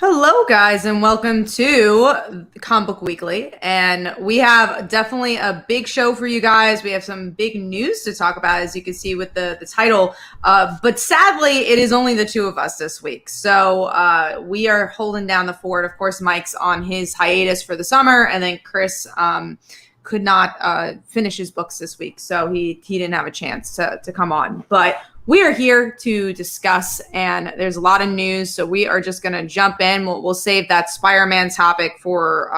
Hello, guys, and welcome to Comic Book Weekly. And we have definitely a big show for you guys. We have some big news to talk about, as you can see with the title. But sadly, it is only the two of us this week. So we are holding down the fort. Of course, Mike's on his hiatus for the summer, and then Chris could not finish his books this week. So he didn't have a chance to come on. But we are here to discuss, and there's a lot of news, so we are just going to jump in. We'll save that SpiderMan topic for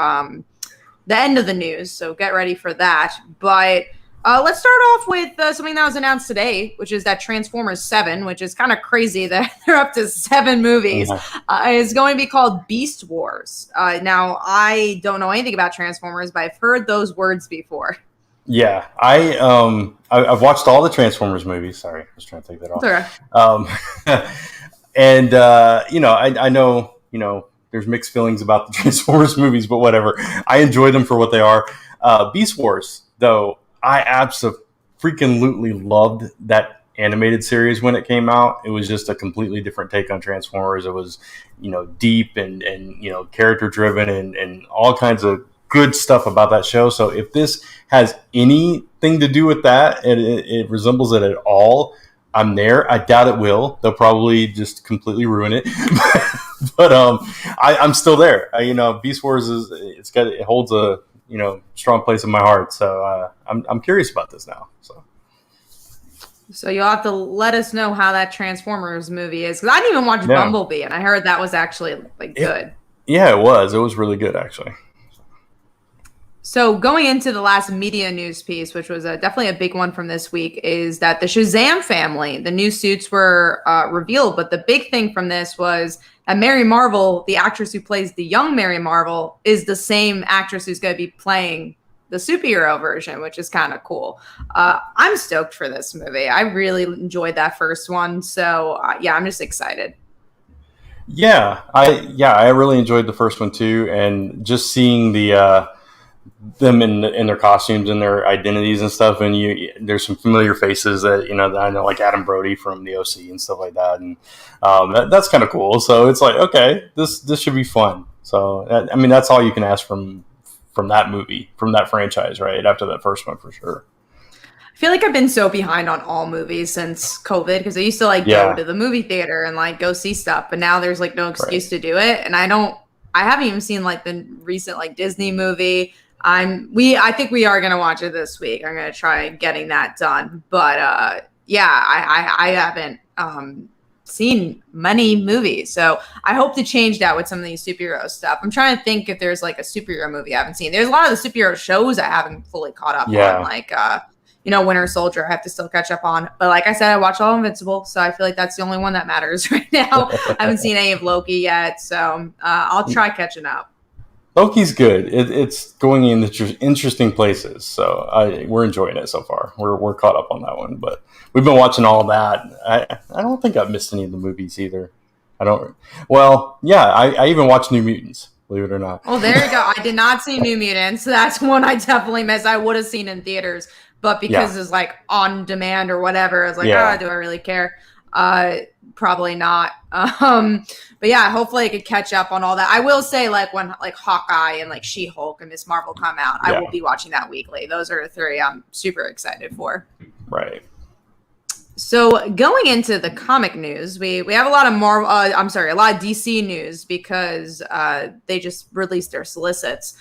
the end of the news, so get ready for that. But let's start off with something that was announced today, which is that Transformers 7, which is kind of crazy that they're up to 7 movies, is going to be called Beast Wars. Now, I don't know anything about Transformers, but I've heard those words before. Yeah, I've watched all the Transformers movies. Sorry, I was trying to take that off. Okay. And I know there's mixed feelings about the Transformers movies, but whatever. I enjoy them for what they are. Beast Wars, though, I absolutely loved that animated series when it came out. It was just a completely different take on Transformers. It was deep and character driven and all kinds of good stuff about that show. So if this has anything to do with that and it resembles it at all, I'm there. I doubt it will. They'll probably just completely ruin it. but I'm still there. Beast Wars it holds a strong place in my heart. So I'm curious about this now. So you'll have to let us know how that Transformers movie is, because I didn't even watch Bumblebee, and I heard that was actually good. Yeah, it was. It was really good, actually. So going into the last media news piece, which was definitely a big one from this week, is that the Shazam family, the new suits were revealed. But the big thing from this was that Mary Marvel, the actress who plays the young Mary Marvel, is the same actress who's going to be playing the superhero version, which is kind of cool. I'm stoked for this movie. I really enjoyed that first one. So I'm just excited. Yeah, I really enjoyed the first one too. And just seeing them in their costumes and their identities and stuff, and there's some familiar faces that that I know, like Adam Brody from the OC and stuff like that, and that's kind of cool. So it's like, okay, this should be fun. So that's all you can ask from that movie, from that franchise, right after that first one, for sure. I feel like I've been so behind on all movies since COVID, because I used to go to the movie theater and go see stuff, but now there's no excuse to do it, and I haven't even seen the recent Disney movie. I think we are going to watch it this week. I'm going to try getting that done. But I haven't seen many movies. So I hope to change that with some of these superhero stuff. I'm trying to think if there's a superhero movie I haven't seen. There's a lot of the superhero shows I haven't fully caught up on, Winter Soldier I have to still catch up on. But like I said, I watched all Invincible, so I feel like that's the only one that matters right now. I haven't seen any of Loki yet, so I'll try catching up. Loki's good. It's going in interesting places, so we're enjoying it so far. We're caught up on that one, but we've been watching all that. I don't think I've missed any of the movies either. I don't. Well, yeah, I even watched New Mutants, believe it or not. Oh, there you go. I did not see New Mutants. That's one I definitely missed. I would have seen in theaters, but because it's on demand or whatever, I was like, do I really care? Probably not. But yeah, hopefully I could catch up on all that. I will say, when Hawkeye and She-Hulk and Miss Marvel come out, I will be watching that weekly. Those are the 3 I'm super excited for. Right. So going into the comic news, we have a lot of Marvel. A lot of DC news, because they just released their solicits.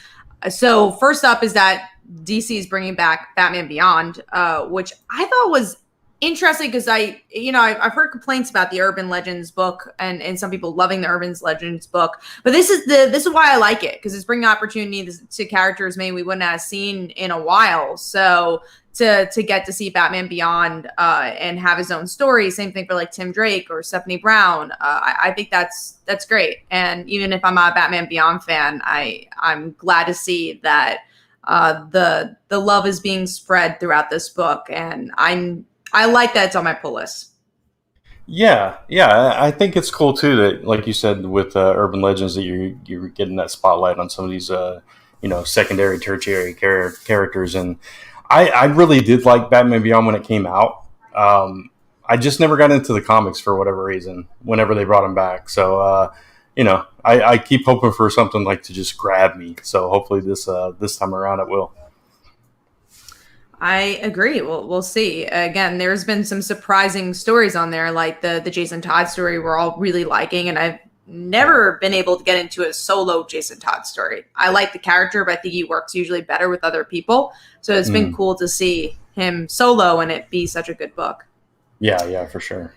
So first up is that DC is bringing back Batman Beyond, which I thought was interesting, because I've heard complaints about the Urban Legends book and some people loving the Urban Legends book, but this is why I like it, because it's bringing opportunities to characters maybe we wouldn't have seen in a while. So to get to see Batman Beyond and have his own story, same thing for Tim Drake or Stephanie Brown. I think that's great. And even if I'm not a Batman Beyond fan, I'm glad to see that the love is being spread throughout this book, and I like that it's on my pull list. Yeah, I think it's cool too that, like you said, with Urban Legends, that you're getting that spotlight on some of these secondary, tertiary characters, and I really did like Batman Beyond when it came out. I just never got into the comics for whatever reason. Whenever they brought him back, so I keep hoping for something like to just grab me. So hopefully this time around it will. I agree. We'll see. Again, there's been some surprising stories on there, like the Jason Todd story we're all really liking, and I've never been able to get into a solo Jason Todd story. I like the character, but I think he works usually better with other people. So it's been cool to see him solo and it be such a good book. Yeah, for sure.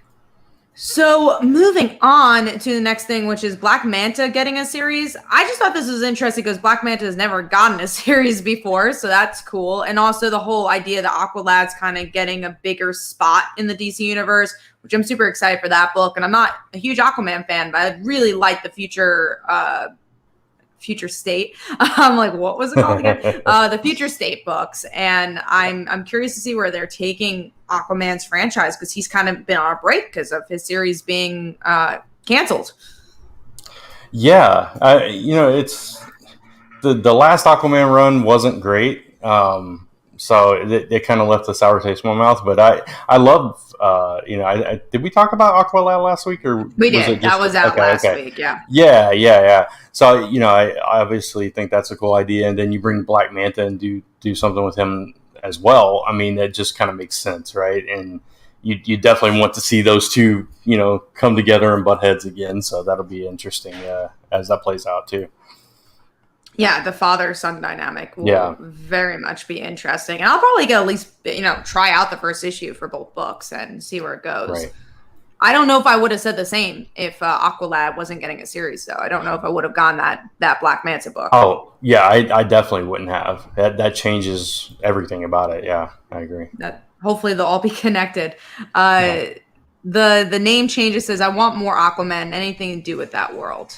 So moving on to the next thing, which is Black Manta getting a series. I just thought this was interesting because Black Manta has never gotten a series before, so that's cool. And also the whole idea that Aqualad's kind of getting a bigger spot in the DC universe, which I'm super excited for that book. And I'm not a huge Aquaman fan, but I really like the Future State. I'm like, what was it called again? The Future State books. And I'm curious to see where they're taking Aquaman's franchise, because he's kind of been on a break because of his series being canceled. Yeah, it's the last Aquaman run wasn't great, so it kind of left a sour taste in my mouth. But I love, did we talk about Aqualad last week, or we did? That was out last week. Yeah. So I obviously think that's a cool idea, and then you bring Black Manta and do something with him as well. I mean, that just kind of makes sense, right? And you definitely want to see those two, come together and butt heads again. So that'll be interesting as that plays out too. Yeah, the father-son dynamic will very much be interesting. And I'll probably get at least, try out the first issue for both books and see where it goes. Right. I don't know if I would have said the same if Aqualad wasn't getting a series, though. I don't know if I would have gone that Black Manta book. Oh, yeah, I definitely wouldn't have. That changes everything about it. Yeah, I agree. Hopefully they'll all be connected. The name changes says, I want more Aquaman, anything to do with that world.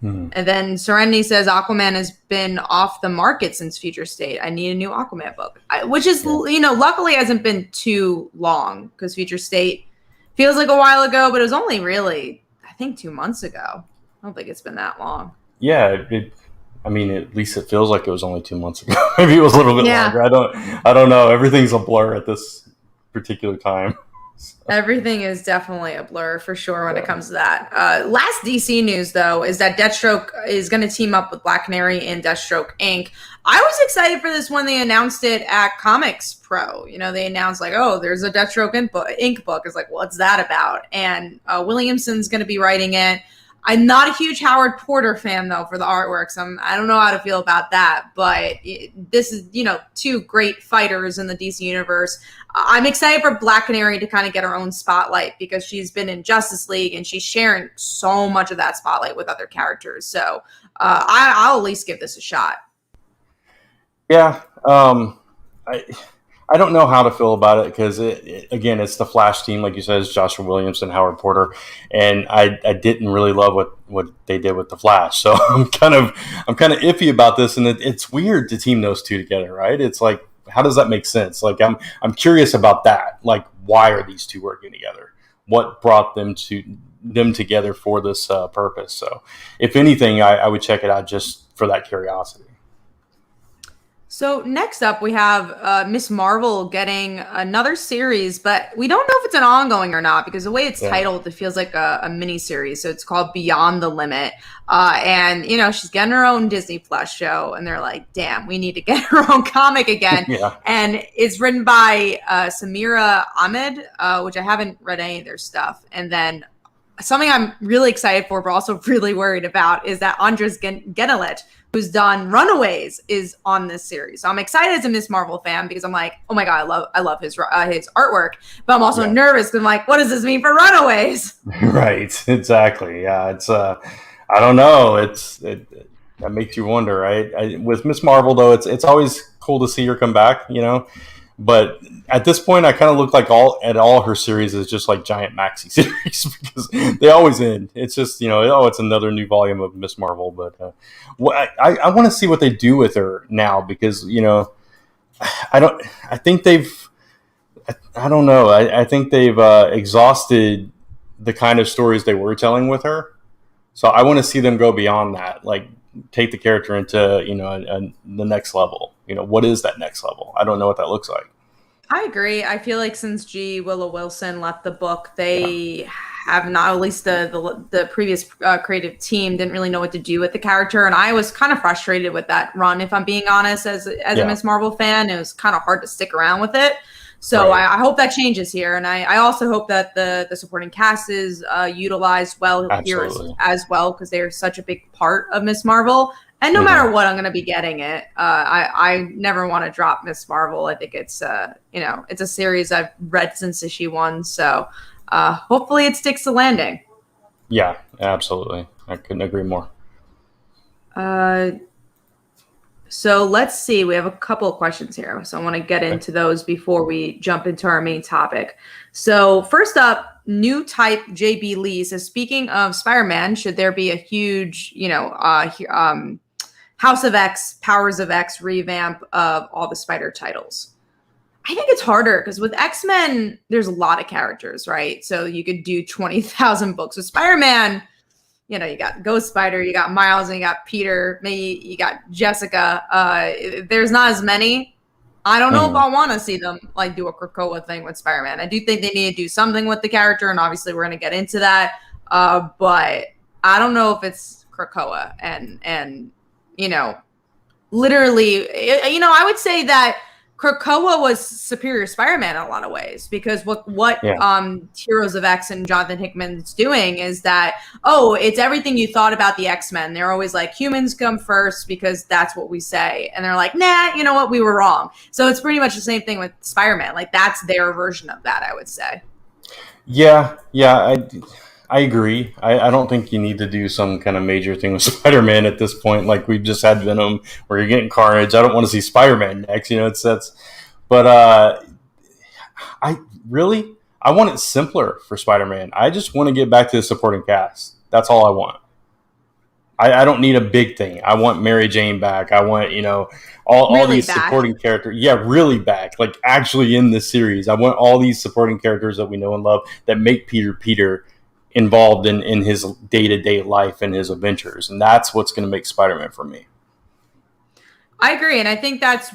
And then Serenity says, Aquaman has been off the market since Future State. I need a new Aquaman book, which is, luckily hasn't been too long, because Future State feels like a while ago, but it was only really, I think, 2 months ago. I don't think it's been that long. Yeah, at least it feels like it was only 2 months ago. Maybe it was a little bit longer. I don't know. Everything's a blur at this particular time. Everything is definitely a blur for sure when it comes to that. Last DC news, though, is that Deathstroke is going to team up with Black Canary in Deathstroke Inc. I was excited for this when they announced it at Comics Pro. They announced there's a Deathstroke Inc. book. It's like, what's that about? And Williamson's going to be writing it. I'm not a huge Howard Porter fan, though, for the artwork. So I don't know how to feel about that. But this is, two great fighters in the DC universe. I'm excited for Black Canary to kind of get her own spotlight, because she's been in Justice League and she's sharing so much of that spotlight with other characters. So I'll at least give this a shot. Yeah. I don't know how to feel about it, because again, it's the Flash team, like you said, it's Joshua Williamson, Howard Porter, and I didn't really love what they did with the Flash, so I'm kind of iffy about this, and it's weird to team those two together, right? It's like, how does that make sense? Like, I'm curious about that. Like, why are these two working together? What brought them together for this purpose? So, if anything, I would check it out just for that curiosity. So next up, we have Miss Marvel getting another series, but we don't know if it's an ongoing or not, because the way it's titled, it feels like a mini series. So it's called Beyond the Limit. And, she's getting her own Disney Plus show, and they're like, damn, we need to get her own comic again. And it's written by Samira Ahmed, which I haven't read any of their stuff. And then something I'm really excited for, but also really worried about, is that Andres Genelet, who's done Runaways, is on this series. So I'm excited as a Miss Marvel fan, because I'm like, oh my God, I love his artwork. But I'm also nervous, because I'm like, what does this mean for Runaways? Right, exactly. Yeah, it's I don't know. That makes you wonder, right? With Miss Marvel, though, it's always cool to see her come back, But at this point, I kind of look like all her series is just like giant maxi series, because they always end. It's just, it's another new volume of Miss Marvel. But I want to see what they do with her now, because, I think they've exhausted the kind of stories they were telling with her. So I want to see them go beyond that, like take the character into, the next level. What is that next level? I don't know what that looks like. I agree. I feel like since G. Willow Wilson left the book, they have not, at least the previous creative team didn't really know what to do with the character, and I was kind of frustrated with that run, if I'm being honest. As a Miss Marvel fan, it was kind of hard to stick around with it. So I hope that changes here, and I also hope that the supporting cast is utilized well here as well, because they're such a big part of Miss Marvel. And no matter what, I'm going to be getting it. I never want to drop Miss Marvel. I think it's it's a series I've read since issue 1, so hopefully it sticks the landing. Yeah, absolutely. I couldn't agree more. So let's see. We have a couple of questions here, so I want to get into those before we jump into our main topic. So first up, new type JB Lee says, speaking of Spider-Man, should there be a huge, House of X, Powers of X revamp of all the Spider titles? I think it's harder because with X-Men, there's a lot of characters, right? So you could do 20,000 books. With Spider-Man, you got Ghost Spider, you got Miles, and you got Peter, maybe you got Jessica. There's not as many. I don't know if I want to see them like do a Krakoa thing with Spider-Man. I do think they need to do something with the character, and obviously we're going to get into that. But I don't know if it's Krakoa and literally, I would say that Krakoa was superior Spider-Man in a lot of ways, because what Heroes of X and Jonathan Hickman's doing is that, it's everything you thought about the X-Men. They're always like, humans come first because that's what we say. And they're like, nah, you know what? We were wrong. So it's pretty much the same thing with Spider-Man. Like, that's their version of that, I would say. Yeah, I agree. I don't think you need to do some kind of major thing with Spider-Man at this point. Like, we've just had Venom where you're getting Carnage. I don't want to see Spider-Man next. But I want it simpler for Spider-Man. I just want to get back to the supporting cast. That's all I want. I don't need a big thing. I want Mary Jane back. I want, all these supporting characters. Yeah, really back. Like, actually in the series. I want all these supporting characters that we know and love that make Peter involved in his day-to-day life and his adventures. And that's what's going to make Spider-Man for me. I agree. And I think that's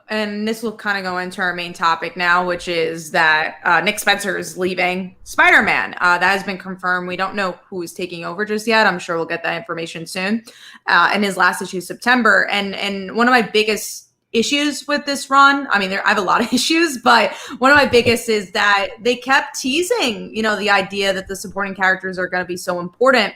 and this will kind of go into our main topic now, which is that Nick Spencer is leaving Spider-Man. That has been confirmed. We don't know who is taking over just yet. I'm sure we'll get that information soon. And his last issue is September. And one of my biggest issues with this run, I have a lot of issues, but one of my biggest is that they kept teasing, the idea that the supporting characters are going to be so important.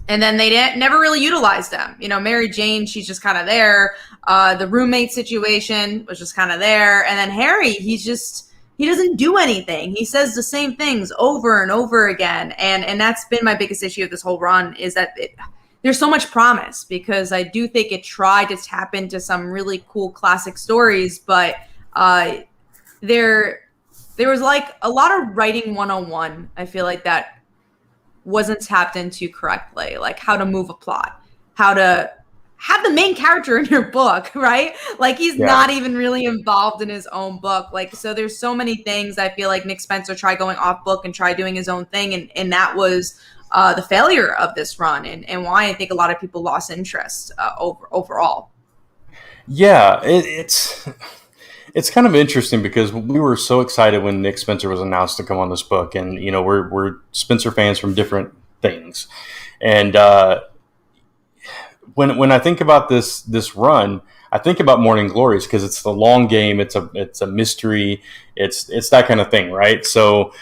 And then they never really utilized them. Mary Jane, she's just kind of there. The roommate situation was just kind of there. And then Harry, he doesn't do anything. He says the same things over and over again. And that's been my biggest issue of this whole run, is that there's so much promise, because I do think it tried to tap into some really cool classic stories, but there was like a lot of writing 101. I feel like that wasn't tapped into correctly, like how to move a plot, how to have the main character in your book, right? Like, he's not even really involved in his own book. Like, so there's so many things I feel like Nick Spencer tried going off book and tried doing his own thing. And that was the failure of this run, and why I think a lot of people lost interest overall. Yeah, it's kind of interesting, because we were so excited when Nick Spencer was announced to come on this book, and we're Spencer fans from different things, and when I think about this run, I think about Morning Glories, because it's the long game, it's a mystery, it's that kind of thing, right? So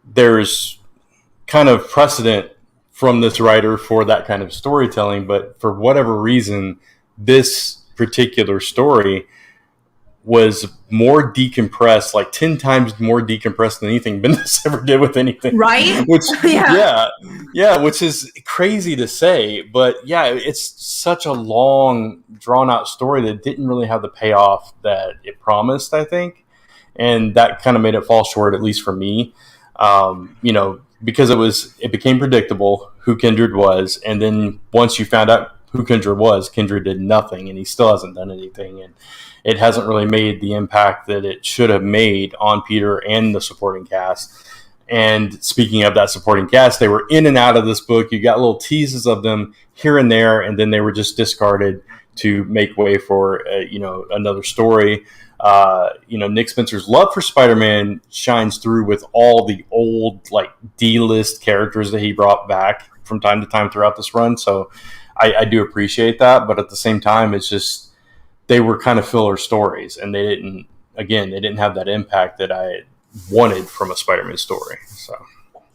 there's kind of precedent from this writer for that kind of storytelling, but for whatever reason, this particular story was more decompressed, like 10 times more decompressed than anything Bendis ever did with anything. Right? Which, which is crazy to say, but it's such a long, drawn out story that didn't really have the payoff that it promised, I think. And that kind of made it fall short, at least for me. Because it became predictable who Kindred was. And then once you found out who Kindred was, Kindred did nothing, and he still hasn't done anything. And it hasn't really made the impact that it should have made on Peter and the supporting cast. And speaking of that supporting cast, they were in and out of this book. You got little teases of them here and there, and then they were just discarded to make way for another story. Nick Spencer's love for Spider-Man shines through with all the old like D-list characters that he brought back from time to time throughout this run. So I do appreciate that, but at the same time, it's just they were kind of filler stories, and they didn't have that impact that I wanted from a Spider-Man story. So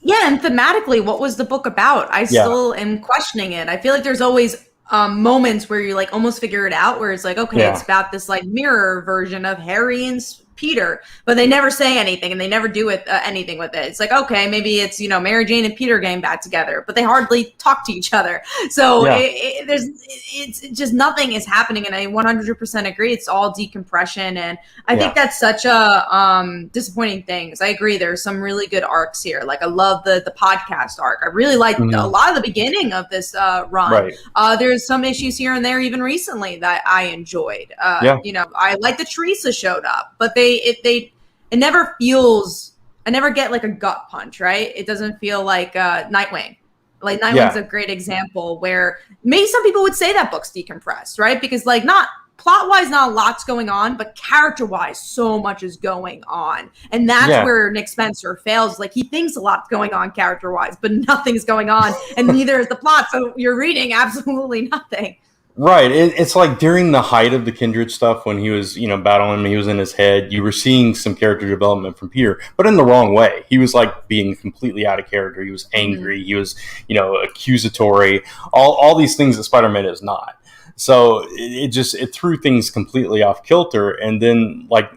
yeah, and thematically, what was the book about? I still am questioning it. I feel like there's always moments where you like almost figure it out, where it's like, okay, it's about this like mirror version of Harry and Peter, but they never say anything and they never do anything with it. It's like, okay, maybe it's Mary Jane and Peter getting back together, but they hardly talk to each other. So it's just nothing is happening, and I 100% agree. It's all decompression, and I think that's such a disappointing thing. I agree. There's some really good arcs here. Like I love the podcast arc. I really liked a lot of the beginning of this run. Right. There's some issues here and there, even recently, that I enjoyed. I like that Teresa showed up, but it never feels. I never get like a gut punch, right? It doesn't feel like Nightwing. Like Nightwing's a great example where maybe some people would say that book's decompressed, right? Because like not plot-wise, not a lot's going on, but character-wise, so much is going on. And that's where Nick Spencer fails. Like he thinks a lot's going on character-wise, but nothing's going on, and neither is the plot. So you're reading absolutely nothing. Right. It's like during the height of the Kindred stuff when he was, battling him, he was in his head, you were seeing some character development from Peter, but in the wrong way. He was like being completely out of character. He was angry. He was, accusatory, all these things that Spider-Man is not. So it threw things completely off kilter. And then like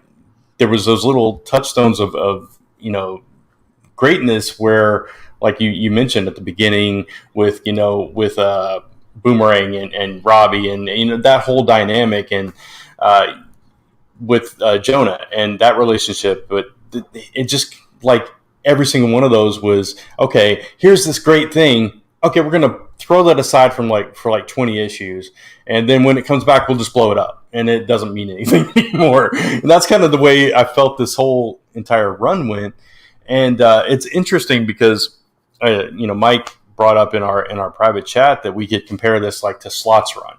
there was those little touchstones of greatness where like you mentioned at the beginning with Boomerang and Robbie and that whole dynamic and with Jonah and that relationship, but it just like every single one of those was okay. Here's this great thing. Okay, we're gonna throw that aside for 20 issues, and then when it comes back, we'll just blow it up, and it doesn't mean anything anymore. And that's kind of the way I felt this whole entire run went. And it's interesting because Mike brought up in our private chat that we could compare this like to Slot's run,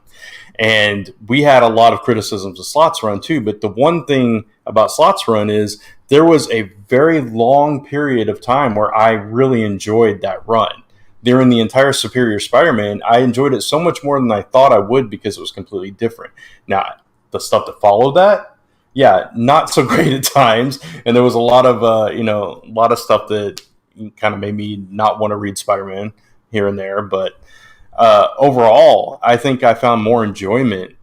and we had a lot of criticisms of Slot's run too. But the one thing about Slot's run is there was a very long period of time where I really enjoyed that run. During the entire Superior Spider-Man, I enjoyed it so much more than I thought I would because it was completely different. Now, the stuff that followed that, not so great at times, and there was a lot of stuff that kind of made me not want to read Spider-Man here and there, but overall, I think I found more enjoyment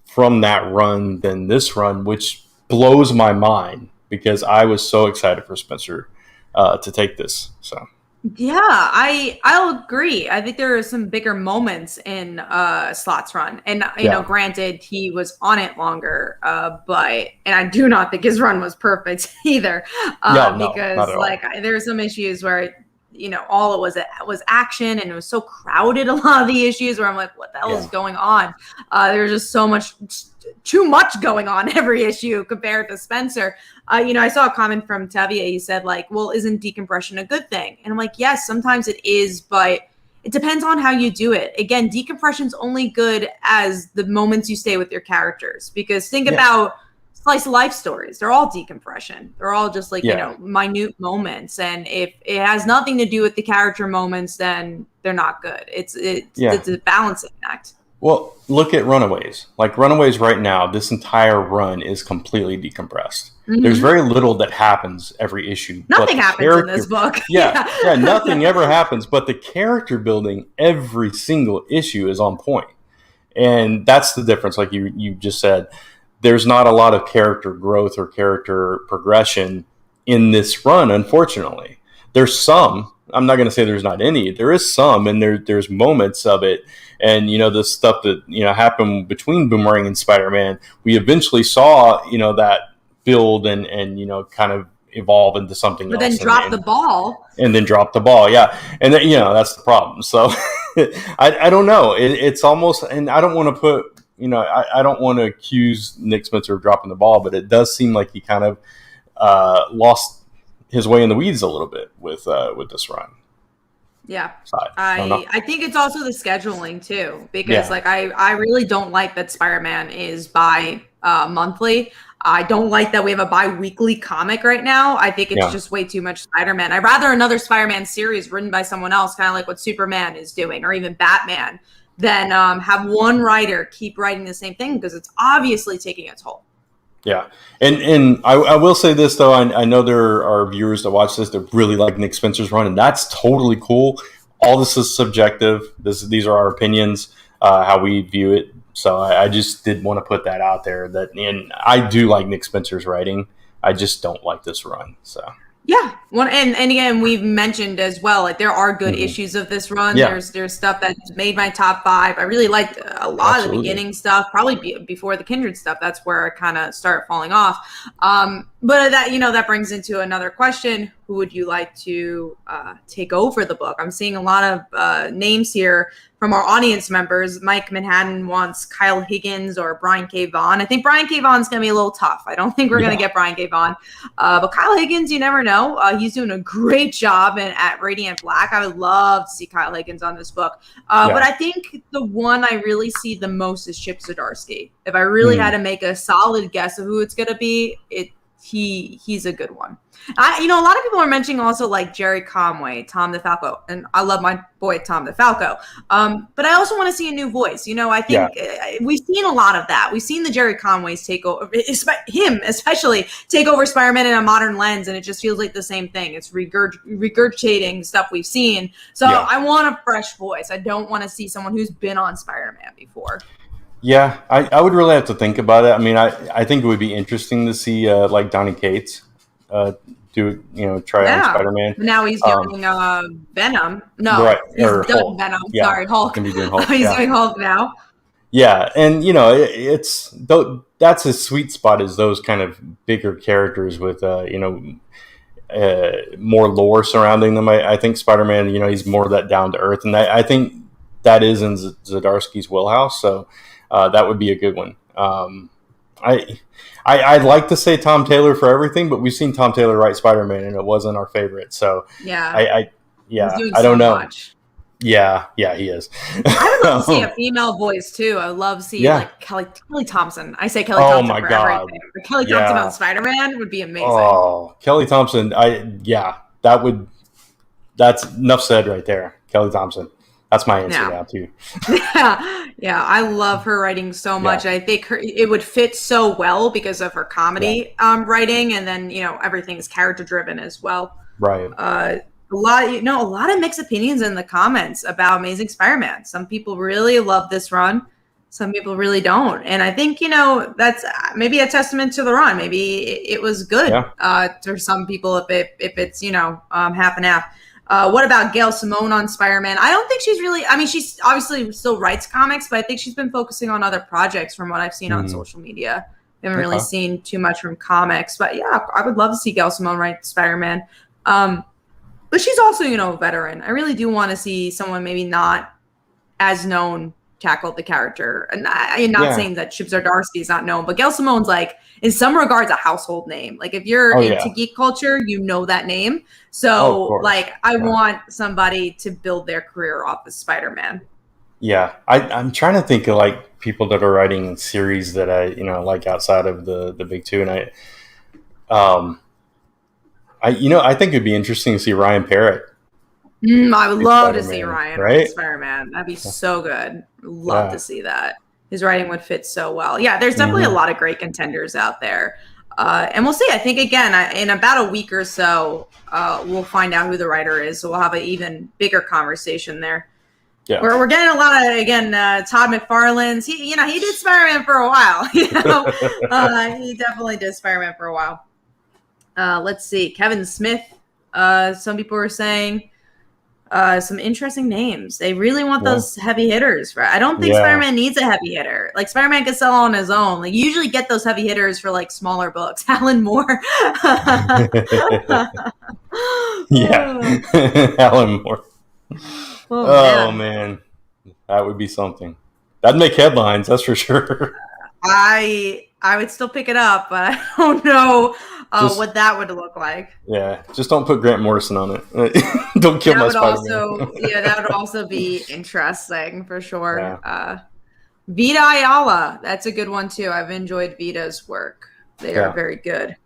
from that run than this run, which blows my mind because I was so excited for Spencer to take this. So yeah, I'll agree. I think there are some bigger moments in Slot's run, and granted he was on it longer, but I do not think his run was perfect either, because like there are some issues where all it was action, and it was so crowded. A lot of the issues where I'm like, what the hell is going on? There's just so much, too much going on every issue compared to Spencer. I saw a comment from Tavia. He said like, well, isn't decompression a good thing? And I'm like, yes, sometimes it is, but it depends on how you do it. Again, decompression's only good as the moments you stay with your characters, because think about slice of life stories. They're all decompression. They're all just like, minute moments. And if it has nothing to do with the character moments, then they're not good. It's a balancing act. Well, look at Runaways. Like Runaways right now, this entire run is completely decompressed. Mm-hmm. There's very little that happens every issue. Nothing happens in this book. Nothing ever happens. But the character building every single issue is on point. And that's the difference, like you just said. There's not a lot of character growth or character progression in this run, unfortunately. There's some. I'm not going to say there's not any. There is some, and there's moments of it. And, the stuff that, happened between Boomerang and Spider-Man, we eventually saw, that build and kind of evolve into something else. But then drop the ball. And then drop the ball, yeah. And then, that's the problem. So I don't know. It's almost, and I don't want to put, I don't want to accuse Nick Spencer of dropping the ball, but it does seem like he kind of lost his way in the weeds a little bit with this run. Yeah, So I think it's also the scheduling too, because like I really don't like that Spider-Man is monthly. I don't like that we have a bi-weekly comic right now. I think it's just way too much Spider-Man. I'd rather another Spider-Man series written by someone else, kind of like what Superman is doing, or even Batman, than have one writer keep writing the same thing, because it's obviously taking a toll. Yeah, and I will say this though, I know there are viewers that watch this that really like Nick Spencer's run, and that's totally cool. All this is subjective. These are our opinions, how we view it. So I just did want to put that out there. And I do like Nick Spencer's writing. I just don't like this run. So. Yeah. And again, we've mentioned as well, like there are good issues of this run. Yeah. There's stuff that's made my top 5. I really liked a lot of the beginning stuff, probably before the Kindred stuff. That's where I kind of start falling off. But that brings into another question. Who would you like to take over the book? I'm seeing a lot of names here from our audience members. Mike Manhattan wants Kyle Higgins or Brian K. Vaughan. I think Brian K. Vaughan's going to be a little tough. I don't think we're going to get Brian K. Vaughan. But Kyle Higgins, you never know. He's doing a great job at Radiant Black. I would love to see Kyle Higgins on this book. But I think the one I really see the most is Chip Zdarsky. If I really had to make a solid guess of who it's going to be, he's a good one. A lot of people are mentioning also like Jerry Conway, Tom DeFalco, and I love my boy Tom DeFalco. But I also want to see a new voice. I think we've seen a lot of that. We've seen the Jerry Conways take over, him especially, take over Spider-Man in a modern lens, and it just feels like the same thing. It's regurgitating stuff we've seen. So I want a fresh voice. I don't want to see someone who's been on Spider-Man before. Yeah, I would really have to think about it. I mean, I think it would be interesting to see like Donny Cates try on Spider-Man. Now he's doing Venom. No, right. He's done Hulk. Venom. Yeah. Sorry, Hulk. He's doing Hulk. He's doing Hulk now. Yeah, and it's that's his sweet spot, is those kind of bigger characters with more lore surrounding them. I think Spider-Man, he's more of that down to earth, and I think that is in Zdarsky's wheelhouse. So that would be a good one. I'd like to say Tom Taylor for everything, but we've seen Tom Taylor write Spider-Man, and it wasn't our favorite. So I don't know. Much. Yeah, he is. I would love to see a female voice too. I would love to see like Kelly Thompson. I say Kelly Thompson for everything. But Kelly Thompson on Spider-Man would be amazing. Oh, Kelly Thompson. That's enough said right there. Kelly Thompson. That's my answer now too. Yeah, I love her writing so much. I think it would fit so well because of her comedy writing, and then everything is character driven as well. Right. A lot of mixed opinions in the comments about Amazing Spider-Man. Some people really love this run, some people really don't, and I think that's maybe a testament to the run. Maybe it was good for some people if it's half and half. What about Gail Simone on Spider-Man? I don't think she's really. I mean, she's obviously still writes comics, but I think she's been focusing on other projects from what I've seen on social media. I haven't really seen too much from comics, but I would love to see Gail Simone write Spider-Man. But she's also, a veteran. I really do want to see someone maybe not as known tackle the character. And I'm not saying that Chip Zdarsky is not known, but Gail Simone's like, in some regards, a household name. Like if you're into geek culture, that name. So I want somebody to build their career off of Spider-Man. Yeah, I'm trying to think of like people that are writing series that I like outside of the big two, and I think it'd be interesting to see Ryan Parrott. I would love to see Ryan write Spider-Man. That'd be so good. Love to see that. His writing would fit so well. Yeah, there's definitely a lot of great contenders out there. And we'll see. I think, again, in about a week or so, we'll find out who the writer is. So we'll have an even bigger conversation there. Yeah. We're getting a lot of, again, Todd McFarlane's. He did Spider-Man for a while. He definitely did Spider-Man for a while. Let's see. Kevin Smith. Some people were saying. Some interesting names. They really want those heavy hitters. I don't think Spider-Man needs a heavy hitter. Like Spider-Man can sell on his own. Like you usually get those heavy hitters for like smaller books. Alan Moore. Alan Moore. Oh man, that would be something. That'd make headlines. That's for sure. I would still pick it up, but I don't know. what that would look like. Yeah, just don't put Grant Morrison on it. Don't kill my Spider-Man. That would also be interesting for sure. Yeah. Vita Ayala, that's a good one too. I've enjoyed Vita's work. They are very good.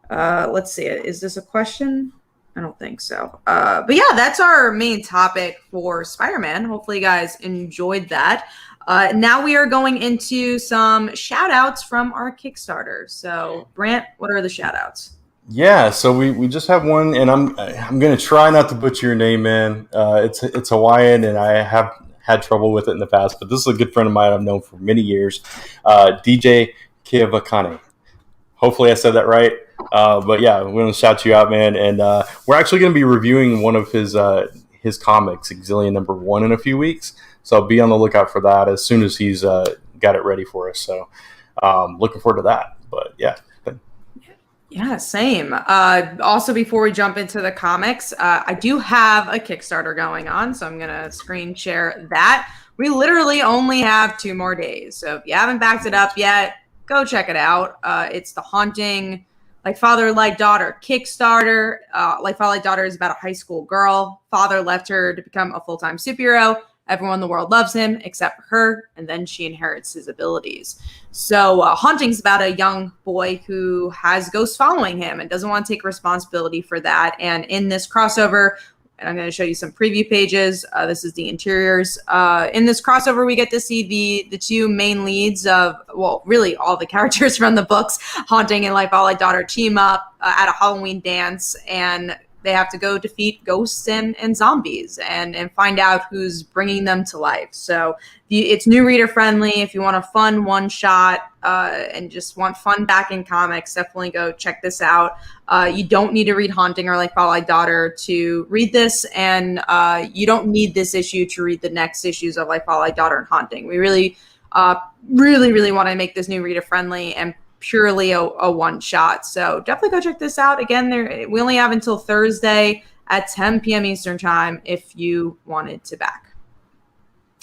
Let's see. Is this a question? I don't think so. But yeah, that's our main topic for Spider-Man. Hopefully you guys enjoyed that. Now we are going into some shout outs from our Kickstarter. So Brant, what are the shout outs? Yeah, so we just have one, and I'm going to try not to butcher your name, man. It's Hawaiian, and I have had trouble with it in the past, but this is a good friend of mine I've known for many years, DJ Kiavakane. Hopefully I said that right. But yeah, we're going to shout you out, man. And we're actually going to be reviewing one of his comics, Exilian #1, in a few weeks. So be on the lookout for that as soon as he's got it ready for us. So looking forward to that. But yeah. Yeah, same. Also, before we jump into the comics, I do have a Kickstarter going on, so I'm going to screen share that. We literally only have 2 more days. So if you haven't backed it up yet, go check it out. It's the Haunting Like Father Like Daughter Kickstarter. Like Father Like Daughter is about a high school girl. Father left her to become a full-time superhero. Everyone in the world loves him except for her, and then she inherits his abilities. So Haunting's about a young boy who has ghosts following him and doesn't want to take responsibility for that. And in this crossover, and I'm going to show you some preview pages. This is the interiors. In this crossover, we get to see the 2 main leads of, well, really all the characters from the books, Haunting and Like Father Like Daughter, team up at a Halloween dance, and they have to go defeat ghosts and zombies and find out who's bringing them to life. So it's new reader friendly. If you want a fun one shot and just want fun back in comics, definitely go check this out. You don't need to read Haunting or Like Father Like Daughter to read this, and you don't need this issue to read the next issues of Like Father Like Daughter and Haunting. We really want to make this new reader friendly and purely a one shot. So definitely go check this out. Again, we only have until Thursday at 10 p.m. Eastern time if you wanted to back.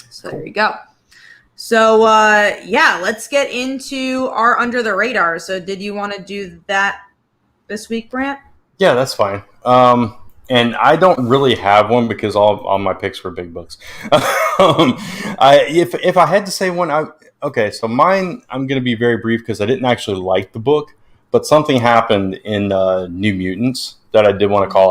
So there you go. So let's get into our Under the Radar. So did you want to do that this week, Brant? Yeah, that's fine. And I don't really have one because all my picks were big books. If I had to say one, okay, so mine, I'm going to be very brief because I didn't actually like the book, but something happened in New Mutants that I did want to call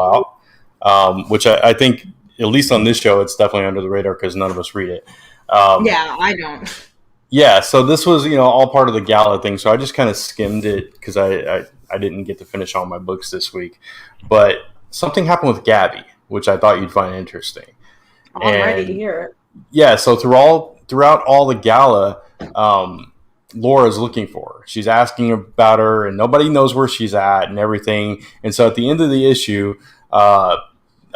out, which I think, at least on this show, it's definitely under the radar because none of us read it. Yeah, I don't. Yeah, so this was, all part of the gala thing, so I just kind of skimmed it because I didn't get to finish all my books this week. But something happened with Gabby, which I thought you'd find interesting. I'm ready to hear it. Yeah, so throughout all the gala, Laura's looking for her. She's asking about her, and nobody knows where she's at and everything. And so at the end of the issue, a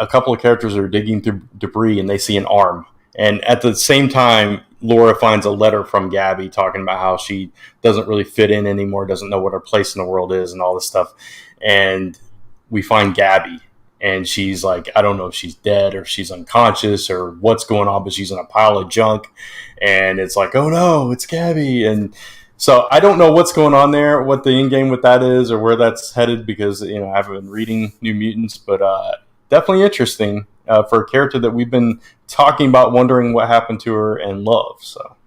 couple of characters are digging through debris, and they see an arm. And at the same time, Laura finds a letter from Gabby talking about how she doesn't really fit in anymore, doesn't know what her place in the world is, and all this stuff. And we find Gabby. And she's like, I don't know if she's dead or if she's unconscious or what's going on, but she's in a pile of junk. And it's like, oh no, it's Gabby. And so I don't know what's going on there, what the end game with that is or where that's headed because, I haven't been reading New Mutants, but definitely interesting for a character that we've been talking about, wondering what happened to her and love. So.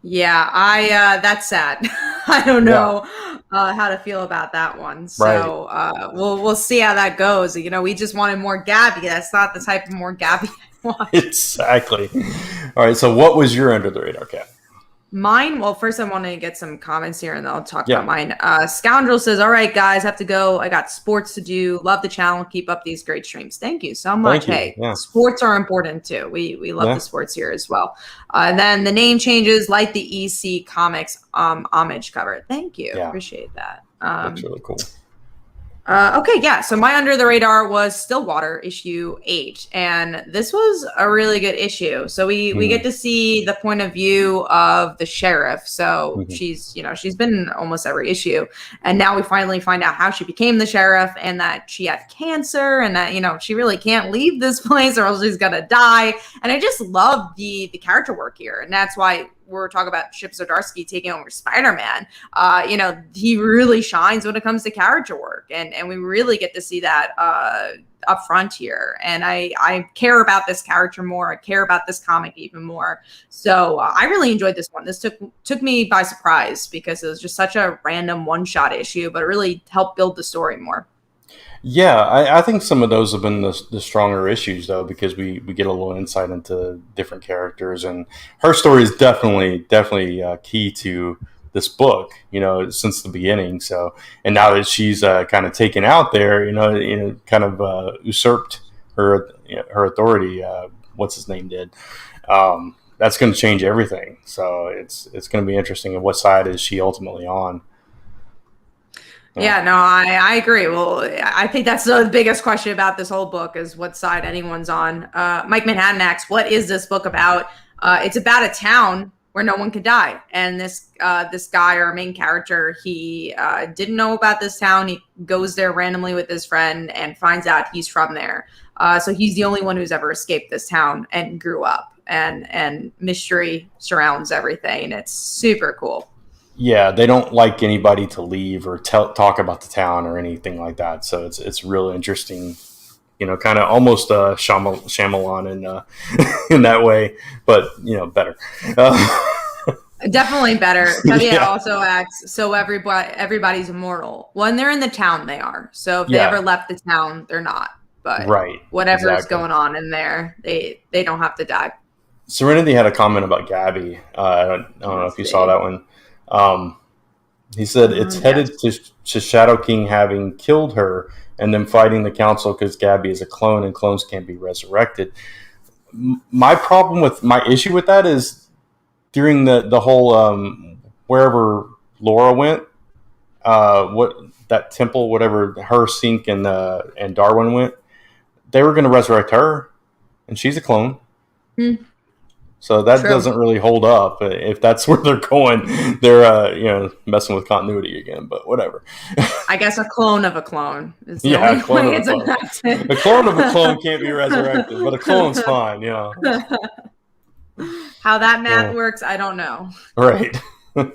Yeah, that's sad. I don't know how to feel about that one. So we'll see how that goes. We just wanted more Gabby. That's not the type of more Gabby I want. Exactly. All right. So what was your under the radar, Kat? Mine, well, first I want to get some comments here and then I'll talk about mine. Scoundrel says, all right, guys, have to go. I got sports to do. Love the channel. Keep up these great streams. Thank you so much. Hey, sports are important too. We love the sports here as well. Then the name changes like the EC Comics homage cover. Thank you. Appreciate that. That's really cool. So my under the radar was Stillwater issue 8, and this was a really good issue. So we get to see the point of view of the sheriff. So she's been in almost every issue, and now we finally find out how she became the sheriff and that she had cancer and that she really can't leave this place or else she's gonna die. And I just love the character work here, and that's why we're talking about Chip Zdarsky taking over Spider-Man, he really shines when it comes to character work, and we really get to see that up front here. And I care about this character more. I care about this comic even more. So I really enjoyed this one. This took me by surprise because it was just such a random one-shot issue, but it really helped build the story more. Yeah, I think some of those have been the stronger issues, though, because we get a little insight into different characters, and her story is definitely key to this book, since the beginning. So, and now that she's kind of taken out there, kind of usurped her authority. What's his name did. That's going to change everything. So it's going to be interesting. And what side is she ultimately on? Yeah, no, I agree. Well, I think that's the biggest question about this whole book is what side anyone's on. Mike Manhattan asks, what is this book about? It's about a town where no one could die. And this guy, our main character, he didn't know about this town. He goes there randomly with his friend and finds out he's from there. So he's the only one who's ever escaped this town and grew up. And mystery surrounds everything. It's super cool. Yeah, they don't like anybody to leave or talk about the town or anything like that. So it's real interesting, kind of almost Shyamalan in that way, but better. Definitely better. Tevye also asks, so everybody's immortal. When they're in the town, they are. So if they ever left the town, they're not. But whatever's going on in there, they don't have to die. Serenity had a comment about Gabby. I don't know if you saw that one. He said it's headed to Shadow King having killed her and then fighting the council because Gabby is a clone and clones can't be resurrected. My issue with that is during the whole wherever Laura went, what that temple, whatever her, Sink, and Darwin went, they were going to resurrect her, and she's a clone. So that doesn't really hold up. If that's where they're going, they're messing with continuity again. But whatever. I guess a clone of a clone. Is a clone of a clone. A clone of a clone can't be resurrected, but a clone's fine. How that math works, I don't know. Right. All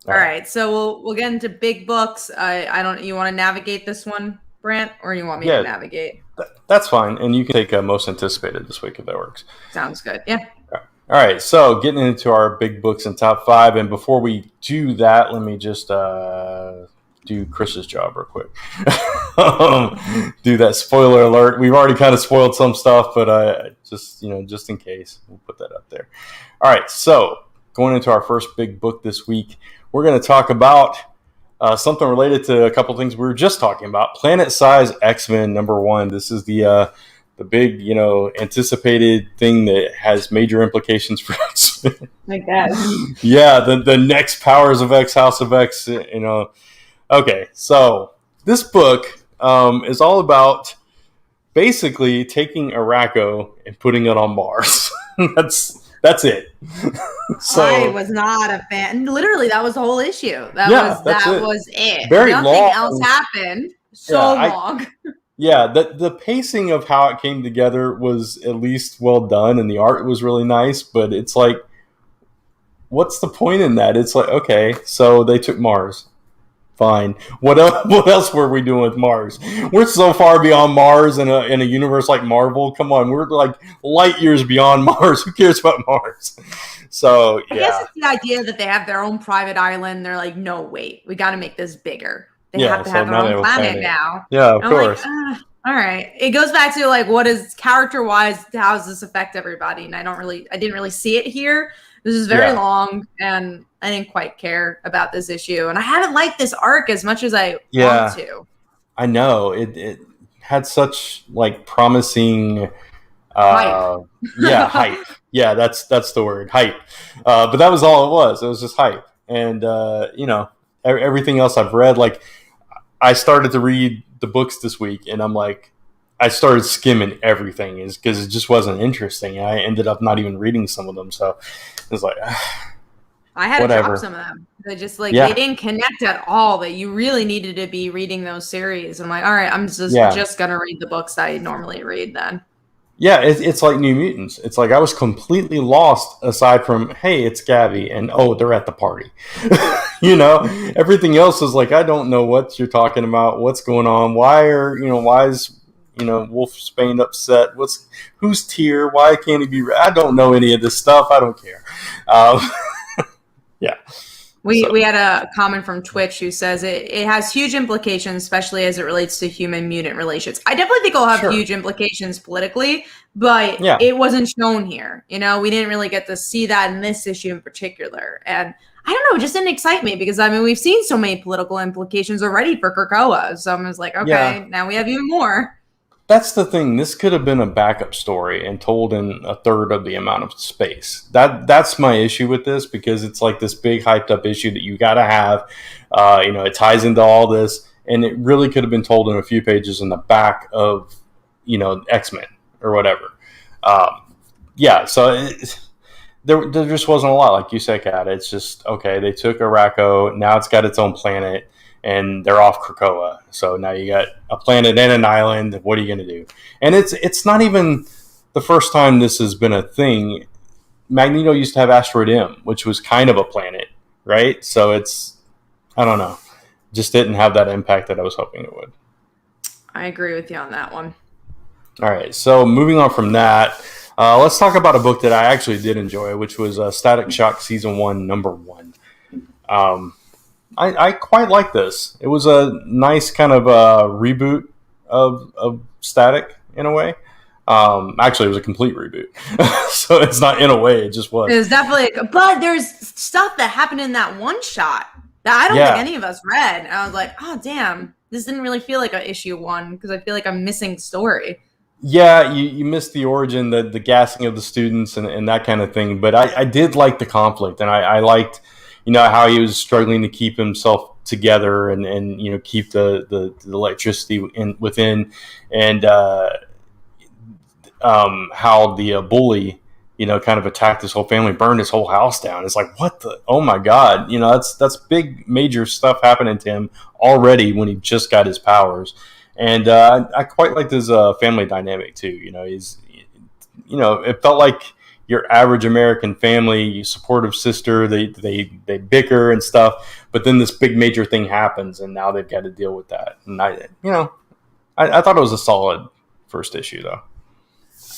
right. So we'll get into big books. You want to navigate this one, Brant, or you want me to navigate? That's fine, and you can take most anticipated this week if that works. Sounds good. Yeah. All right, so getting into our big books and top 5, and before we do that, let me just do Chris's job real quick. Do that spoiler alert. We've already kind of spoiled some stuff, but just in case, we'll put that up there. All right, so going into our first big book this week, we're going to talk about something related to a couple things we were just talking about. Planet Size X-Men #1. This is the big, anticipated thing that has major implications for X-Men. I guess. Yeah, the next Powers of X, House of X, Okay, so this book is all about basically taking Arakko and putting it on Mars. That's it. So I was not a fan. Literally, that was the whole issue. That was it. Very Nothing long. else happened. Long. The pacing of how it came together was at least well done, and the art was really nice. But it's like, what's the point in that? It's like, okay, so they took Mars. Fine. What else were we doing with Mars? We're so far beyond Mars in a universe like Marvel. Come on, we're like light years beyond Mars. Who cares about Mars? So I guess it's the idea that they have their own private island. They're like, no, wait, we got to make this bigger. They have to have their own planet now. Yeah, of course. Like, all right. It goes back to like, what is character-wise? How does this affect everybody? And I didn't really see it here. This is very long, and I didn't quite care about this issue. And I haven't liked this arc as much as I want to. I know. It had such like promising hype. Hype. Yeah, that's the word, hype. But that was all it was. It was just hype. And everything else I've read, like I started to read the books this week, and I'm like, I started skimming everything because it just wasn't interesting. I ended up not even reading some of them. So it was like, I had to drop some of them. They just they didn't connect at all. That you really needed to be reading those series. I'm like, all right, I'm just gonna read the books that I normally read then. Yeah, it's like New Mutants. It's like I was completely lost aside from, hey, it's Gabby, and oh, they're at the party. Everything else is like, I don't know what you're talking about. What's going on? Why is Wolfsbane upset? Who's Tyr? Why can't he be? I don't know any of this stuff. I don't care. Um, yeah. We had a comment from Twitch who says it has huge implications, especially as it relates to human-mutant relations. I definitely think it'll have huge implications politically, but it wasn't shown here. We didn't really get to see that in this issue in particular. And I don't know, it just didn't excite me because, we've seen so many political implications already for Krakoa. So I was like, okay, now we have even more. That's the thing. This could have been a backup story and told in a third of the amount of space. That's my issue with this, because it's like this big hyped up issue that you got to have. It ties into all this, and it really could have been told in a few pages in the back of, X-Men or whatever. So there just wasn't a lot, like you said, Kat. It's just, okay, they took Arakko, now it's got its own planet, and they're off Krakoa. So now you got a planet and an island. What are you going to do? And it's not even the first time this has been a thing. Magneto used to have Asteroid M, which was kind of a planet, right? So I don't know. Just didn't have that impact that I was hoping it would. I agree with you on that one. All right. So moving on from that, let's talk about a book that I actually did enjoy, which was Static Shock Season 1, Number 1. I quite like this. It was a nice kind of reboot of Static in a way. Actually, it was a complete reboot. So it's not in a way, it just was. It was definitely, but there's stuff that happened in that one shot that I don't think any of us read. And I was like, oh, damn, this didn't really feel like an issue 1 because I feel like I'm missing story. Yeah, you missed the origin, the gassing of the students and that kind of thing. But I did like the conflict, and I liked how he was struggling to keep himself together and keep the electricity within, and how the bully kind of attacked his whole family, burned his whole house down. It's like, what the, oh my god, that's big major stuff happening to him already when he just got his powers. And I quite liked his family dynamic too. He's it felt like your average American family, supportive sister, they bicker and stuff, but then this big major thing happens, and now they've got to deal with that. And I thought it was a solid first issue, though.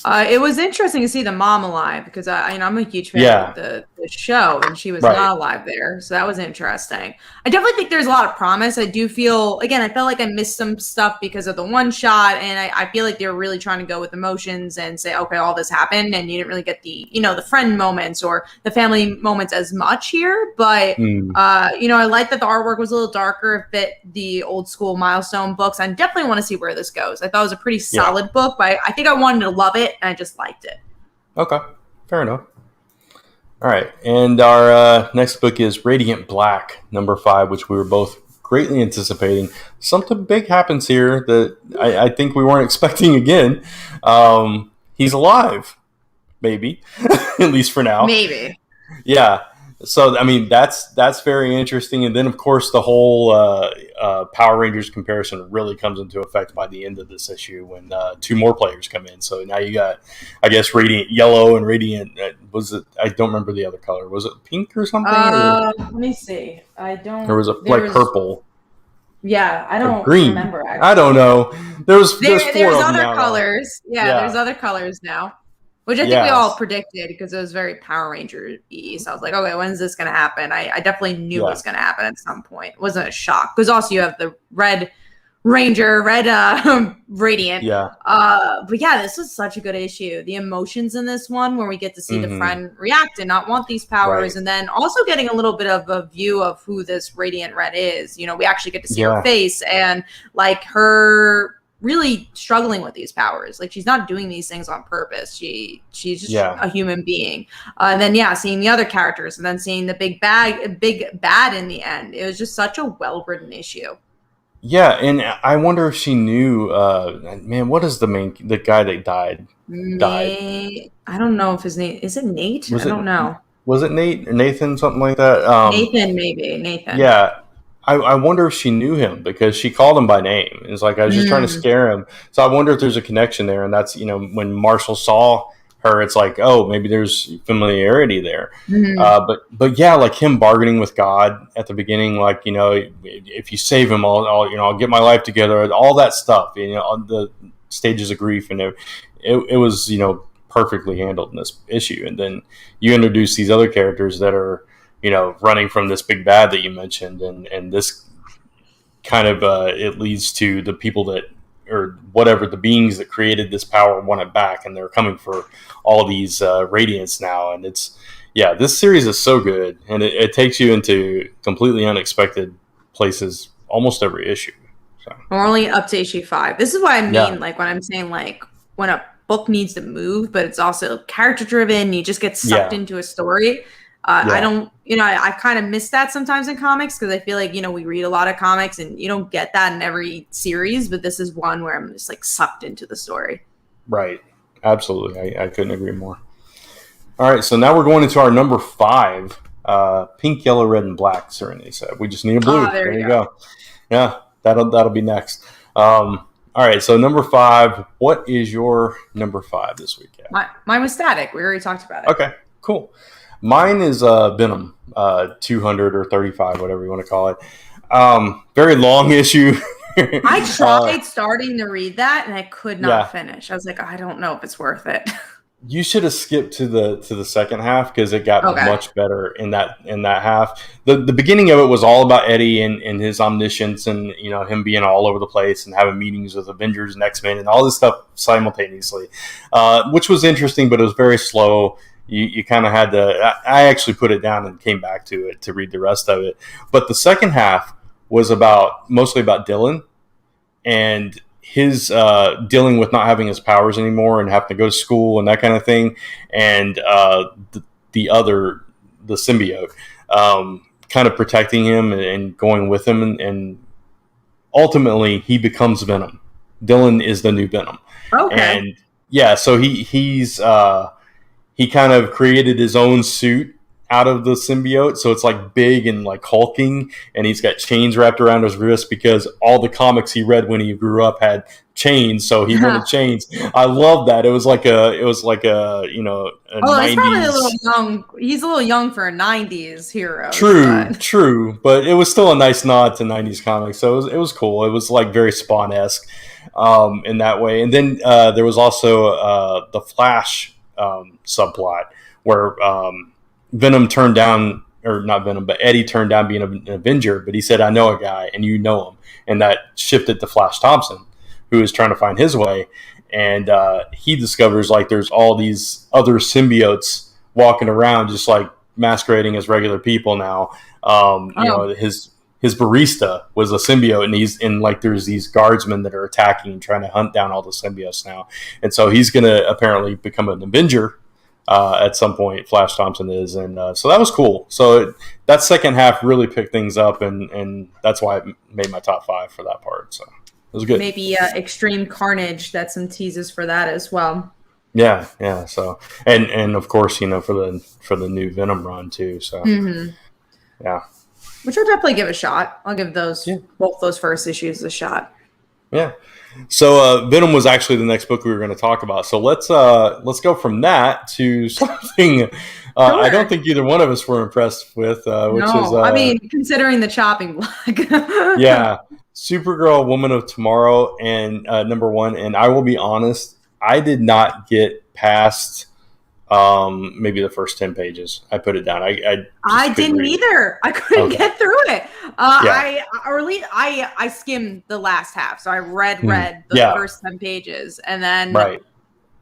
It was interesting to see the mom alive because I'm a huge fan of the show, and she was not alive there, so that was interesting. I definitely think there's a lot of promise. I do feel, again, I felt like I missed some stuff because of the one shot, and I feel like they were really trying to go with emotions and say, okay, all this happened, and you didn't really get the the friend moments or the family moments as much here. But I like that the artwork was a little darker, fit the old school Milestone books. I definitely want to see where this goes. I thought it was a pretty solid book, but I think I wanted to love it. And I just liked it. Okay, fair enough. All right, and our next book is Radiant Black, number 5, which we were both greatly anticipating. Something big happens here that I think we weren't expecting again. He's alive, maybe, at least for now. Maybe. Yeah. So, that's very interesting. And then, of course, the whole Power Rangers comparison really comes into effect by the end of this issue when 2 more players come in. So now you got, I guess, Radiant Yellow and Radiant, I don't remember the other color. Was it pink or something? Let me see. Or was it purple? Yeah, I don't remember, actually. I don't know. There's 4 there's of other them colors. Yeah, there's other colors now. Which I think we all predicted because it was very Power Ranger-y. So I was like, okay, when's this going to happen? I definitely knew it was going to happen at some point. It wasn't a shock. Because also you have the Red Ranger, Radiant. Yeah. But yeah, this was such a good issue. The emotions in this one where we get to see the friend react and not want these powers. Right. And then also getting a little bit of a view of who this Radiant Red is. We actually get to see her face and like her really struggling with these powers. Like, she's not doing these things on purpose. She's just a human being. And then seeing the other characters and then seeing the big bad in the end. It was just such a well-written issue. Yeah, and I wonder if she knew what is the guy that died? I don't know if his name is it Nate? I don't know. Was it Nate or Nathan, something like that? Nathan, maybe. Nathan. Yeah. I wonder if she knew him because she called him by name. It's like I was just trying to scare him. So I wonder if there's a connection there, and that's when Marshall saw her, it's like, oh, maybe there's familiarity there. But yeah, like him bargaining with God at the beginning, like if you save him, I'll get my life together, all that stuff. On the stages of grief, and it was perfectly handled in this issue. And then you introduce these other characters that are running from this big bad that you mentioned, and this kind of it leads to the people that, or whatever, the beings that created this power want it back, and they're coming for all these radiants now. And this series is so good, and it takes you into completely unexpected places almost every issue. So we're only up to issue 5. This is what I mean, like when I'm saying like when a book needs to move, but it's also character driven, you just get sucked into a story. I don't, I kind of miss that sometimes in comics, because I feel like, we read a lot of comics and you don't get that in every series, but this is one where I'm just like sucked into the story. Right. Absolutely. I couldn't agree more. All right. So now we're going into our number 5, pink, yellow, red, and black Serenity set. We just need a blue. There you go. Yeah, that'll be next. All right. So number 5, what is your number 5 this week? Mine was Static. We already talked about it. Okay, cool. Mine is Venom, 200 or 35, whatever you want to call it. Very long issue. I tried starting to read that, and I could not finish. I was like, I don't know if it's worth it. You should have skipped to the second half, because it got much better in that half. The beginning of it was all about Eddie and his omniscience, and him being all over the place and having meetings with Avengers and X-Men and all this stuff simultaneously, which was interesting, but it was very slow. You kind of had to. I actually put it down and came back to it to read the rest of it. But the second half was mostly about Dylan and his dealing with not having his powers anymore and having to go to school and that kind of thing. And the symbiote, kind of protecting him and going with him, and ultimately he becomes Venom. Dylan is the new Venom. Okay. And yeah, so he's. He kind of created his own suit out of the symbiote, so it's like big and like hulking, and he's got chains wrapped around his wrist because all the comics he read when he grew up had chains, so he wanted chains. I love that. It was like a a 90s. He's probably a little young. He's a little young for a 90s hero. True, but it was still a nice nod to 90s comics, so it was cool. It was like very Spawn-esque in that way. And then there was also the Flash subplot where Venom turned down, or not Venom, but Eddie turned down being an Avenger, but he said, I know a guy, and you know him. And that shifted to Flash Thompson, who is trying to find his way. And he discovers like there's all these other symbiotes walking around just like masquerading as regular people now. His barista was a symbiote, and he's in like there's these guardsmen that are attacking and trying to hunt down all the symbiotes now. And so he's going to apparently become an Avenger at some point. Flash Thompson is, and so that was cool. So that second half really picked things up, and that's why it made my top 5 for that part. So it was good. Maybe Extreme Carnage. That's some teases for that as well. Yeah. So and of course for the new Venom run too. So yeah. Which I'll definitely give a shot. I'll give both those first issues a shot. Yeah. So Venom was actually the next book we were going to talk about. So let's go from that to something I don't think either one of us were impressed with. Which is considering the chopping block. Yeah. Supergirl, Woman of Tomorrow, and number 1. And I will be honest, I did not get past maybe the first 10 pages. I put it down. I didn't either. I couldn't get through it. I skimmed the last half, so I read the first 10 pages, and then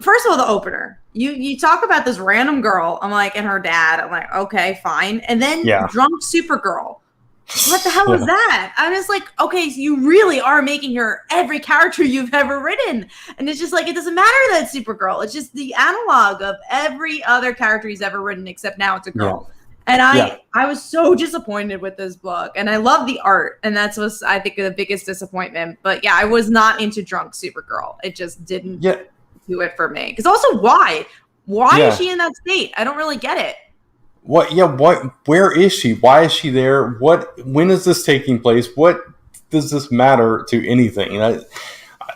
first of all, the opener. You talk about this random girl. I'm like, and her dad. I'm like, okay, fine. And then drunk Supergirl. What the hell is that? I was like, okay, so you really are making her every character you've ever written. And it's just like, it doesn't matter that it's Supergirl. It's just the analog of every other character he's ever written, except now it's a girl. And I was so disappointed with this book. And I love the art. And that's was, I think, the biggest disappointment. But yeah, I was not into drunk Supergirl. It just didn't do it for me. Because also, why? Why is she in that state? I don't really get it. what? Yeah, what? Where is she? Why is she there? What? When is this taking place? What does this matter to anything?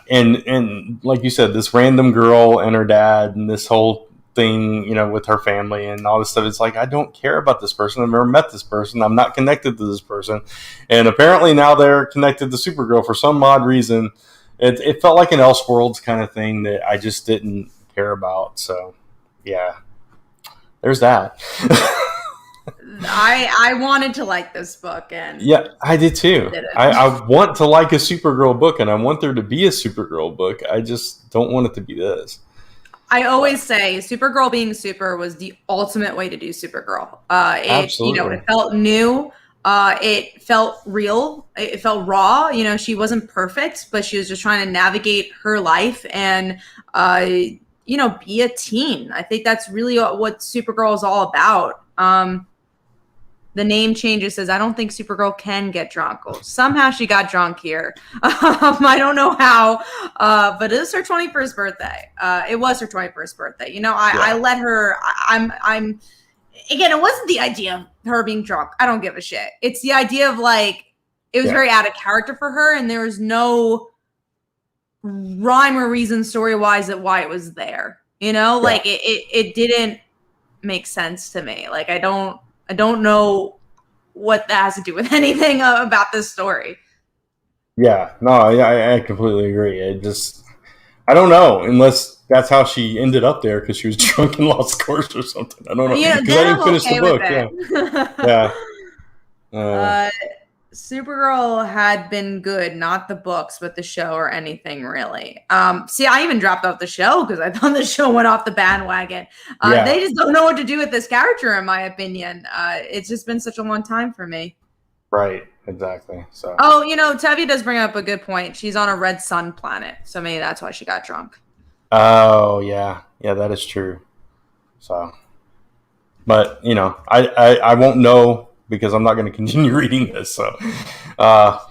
And like you said, this random girl and her dad, and this whole thing, with her family and all this stuff. It's like, I don't care about this person. I've never met this person. I'm not connected to this person. And apparently now they're connected to Supergirl for some odd reason. It felt like an Elseworlds kind of thing that I just didn't care about. So, yeah, there's that. I wanted to like this book, and yeah, I did too. I want to like a Supergirl book, and I want there to be a Supergirl book. I just don't want it to be this. I always say Supergirl being super was the ultimate way to do Supergirl. Absolutely. It felt new. It felt real. It felt raw. She wasn't perfect, but she was just trying to navigate her life and, be a teen. I think that's really what Supergirl is all about. The name changes says, I don't think Supergirl can get drunk. Well, somehow she got drunk here. I don't know how, but it is her 21st birthday. It was her 21st birthday. I let her, I'm again, it wasn't the idea of her being drunk. I don't give a shit. It's the idea of it was very out of character for her, and there was no rhyme or reason story-wise at why it was there. It didn't make sense to me. I don't know what that has to do with anything about this story. Yeah, no, I completely agree. I don't know, unless that's how she ended up there because she was drunk and lost course or something. I don't know. Because I didn't finish the book. Yeah. Supergirl had been good, not the books, but the show or anything really. See, I even dropped off the show because I thought the show went off the bandwagon. They just don't know what to do with this character, in my opinion. It's just been such a long time for me. Right, exactly. So. Oh, Tevye does bring up a good point. She's on a red sun planet, so maybe that's why she got drunk. Oh, yeah. Yeah, that is true. So, but, I won't know because I'm not going to continue reading this. So,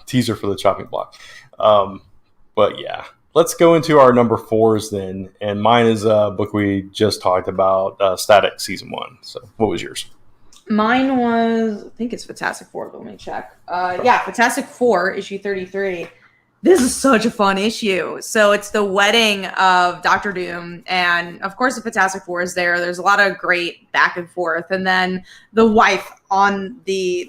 teaser for the chopping block. But yeah, let's go into our number 4s then. And mine is a book we just talked about, Static Season 1. So, what was yours? Mine was, I think it's Fantastic Four, but let me check. Fantastic Four, issue 33. This is such a fun issue. So it's the wedding of Dr. Doom, and of course the Fantastic Four is there. There's a lot of great back and forth, and then the wife on the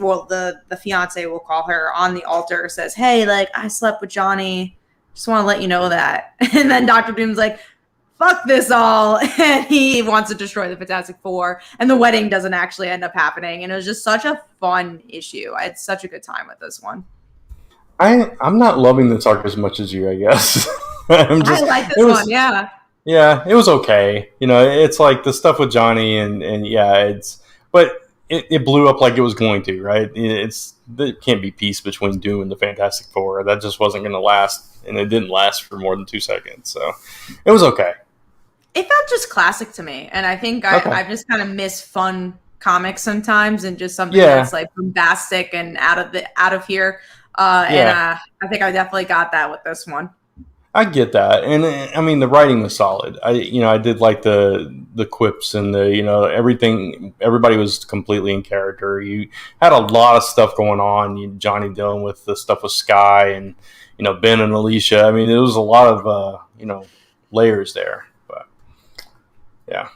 fiance, we'll call her, on the altar says, "Hey, I slept with Johnny. Just want to let you know that." And then Dr. Doom's like, "Fuck this all," and he wants to destroy the Fantastic Four, and the wedding doesn't actually end up happening. And it was just such a fun issue. I had such a good time with this one. I'm not loving this arc as much as you, I guess. I like this one, yeah. Yeah, it was okay. It's like the stuff with Johnny and yeah, but it blew up like it was going to, right? There can't be peace between Doom and the Fantastic Four. That just wasn't going to last, and it didn't last for more than 2 seconds. So it was okay. It felt just classic to me, and I think I just kind of miss fun comics sometimes, and just something that's bombastic and out of here. And I think I definitely got that with this one. I get that, and I mean the writing was solid. I did like the quips and the everything. Everybody was completely in character. You had a lot of stuff going on. Johnny dealing with the stuff with Sky and Ben and Alicia. I mean, there was a lot of layers there. But yeah.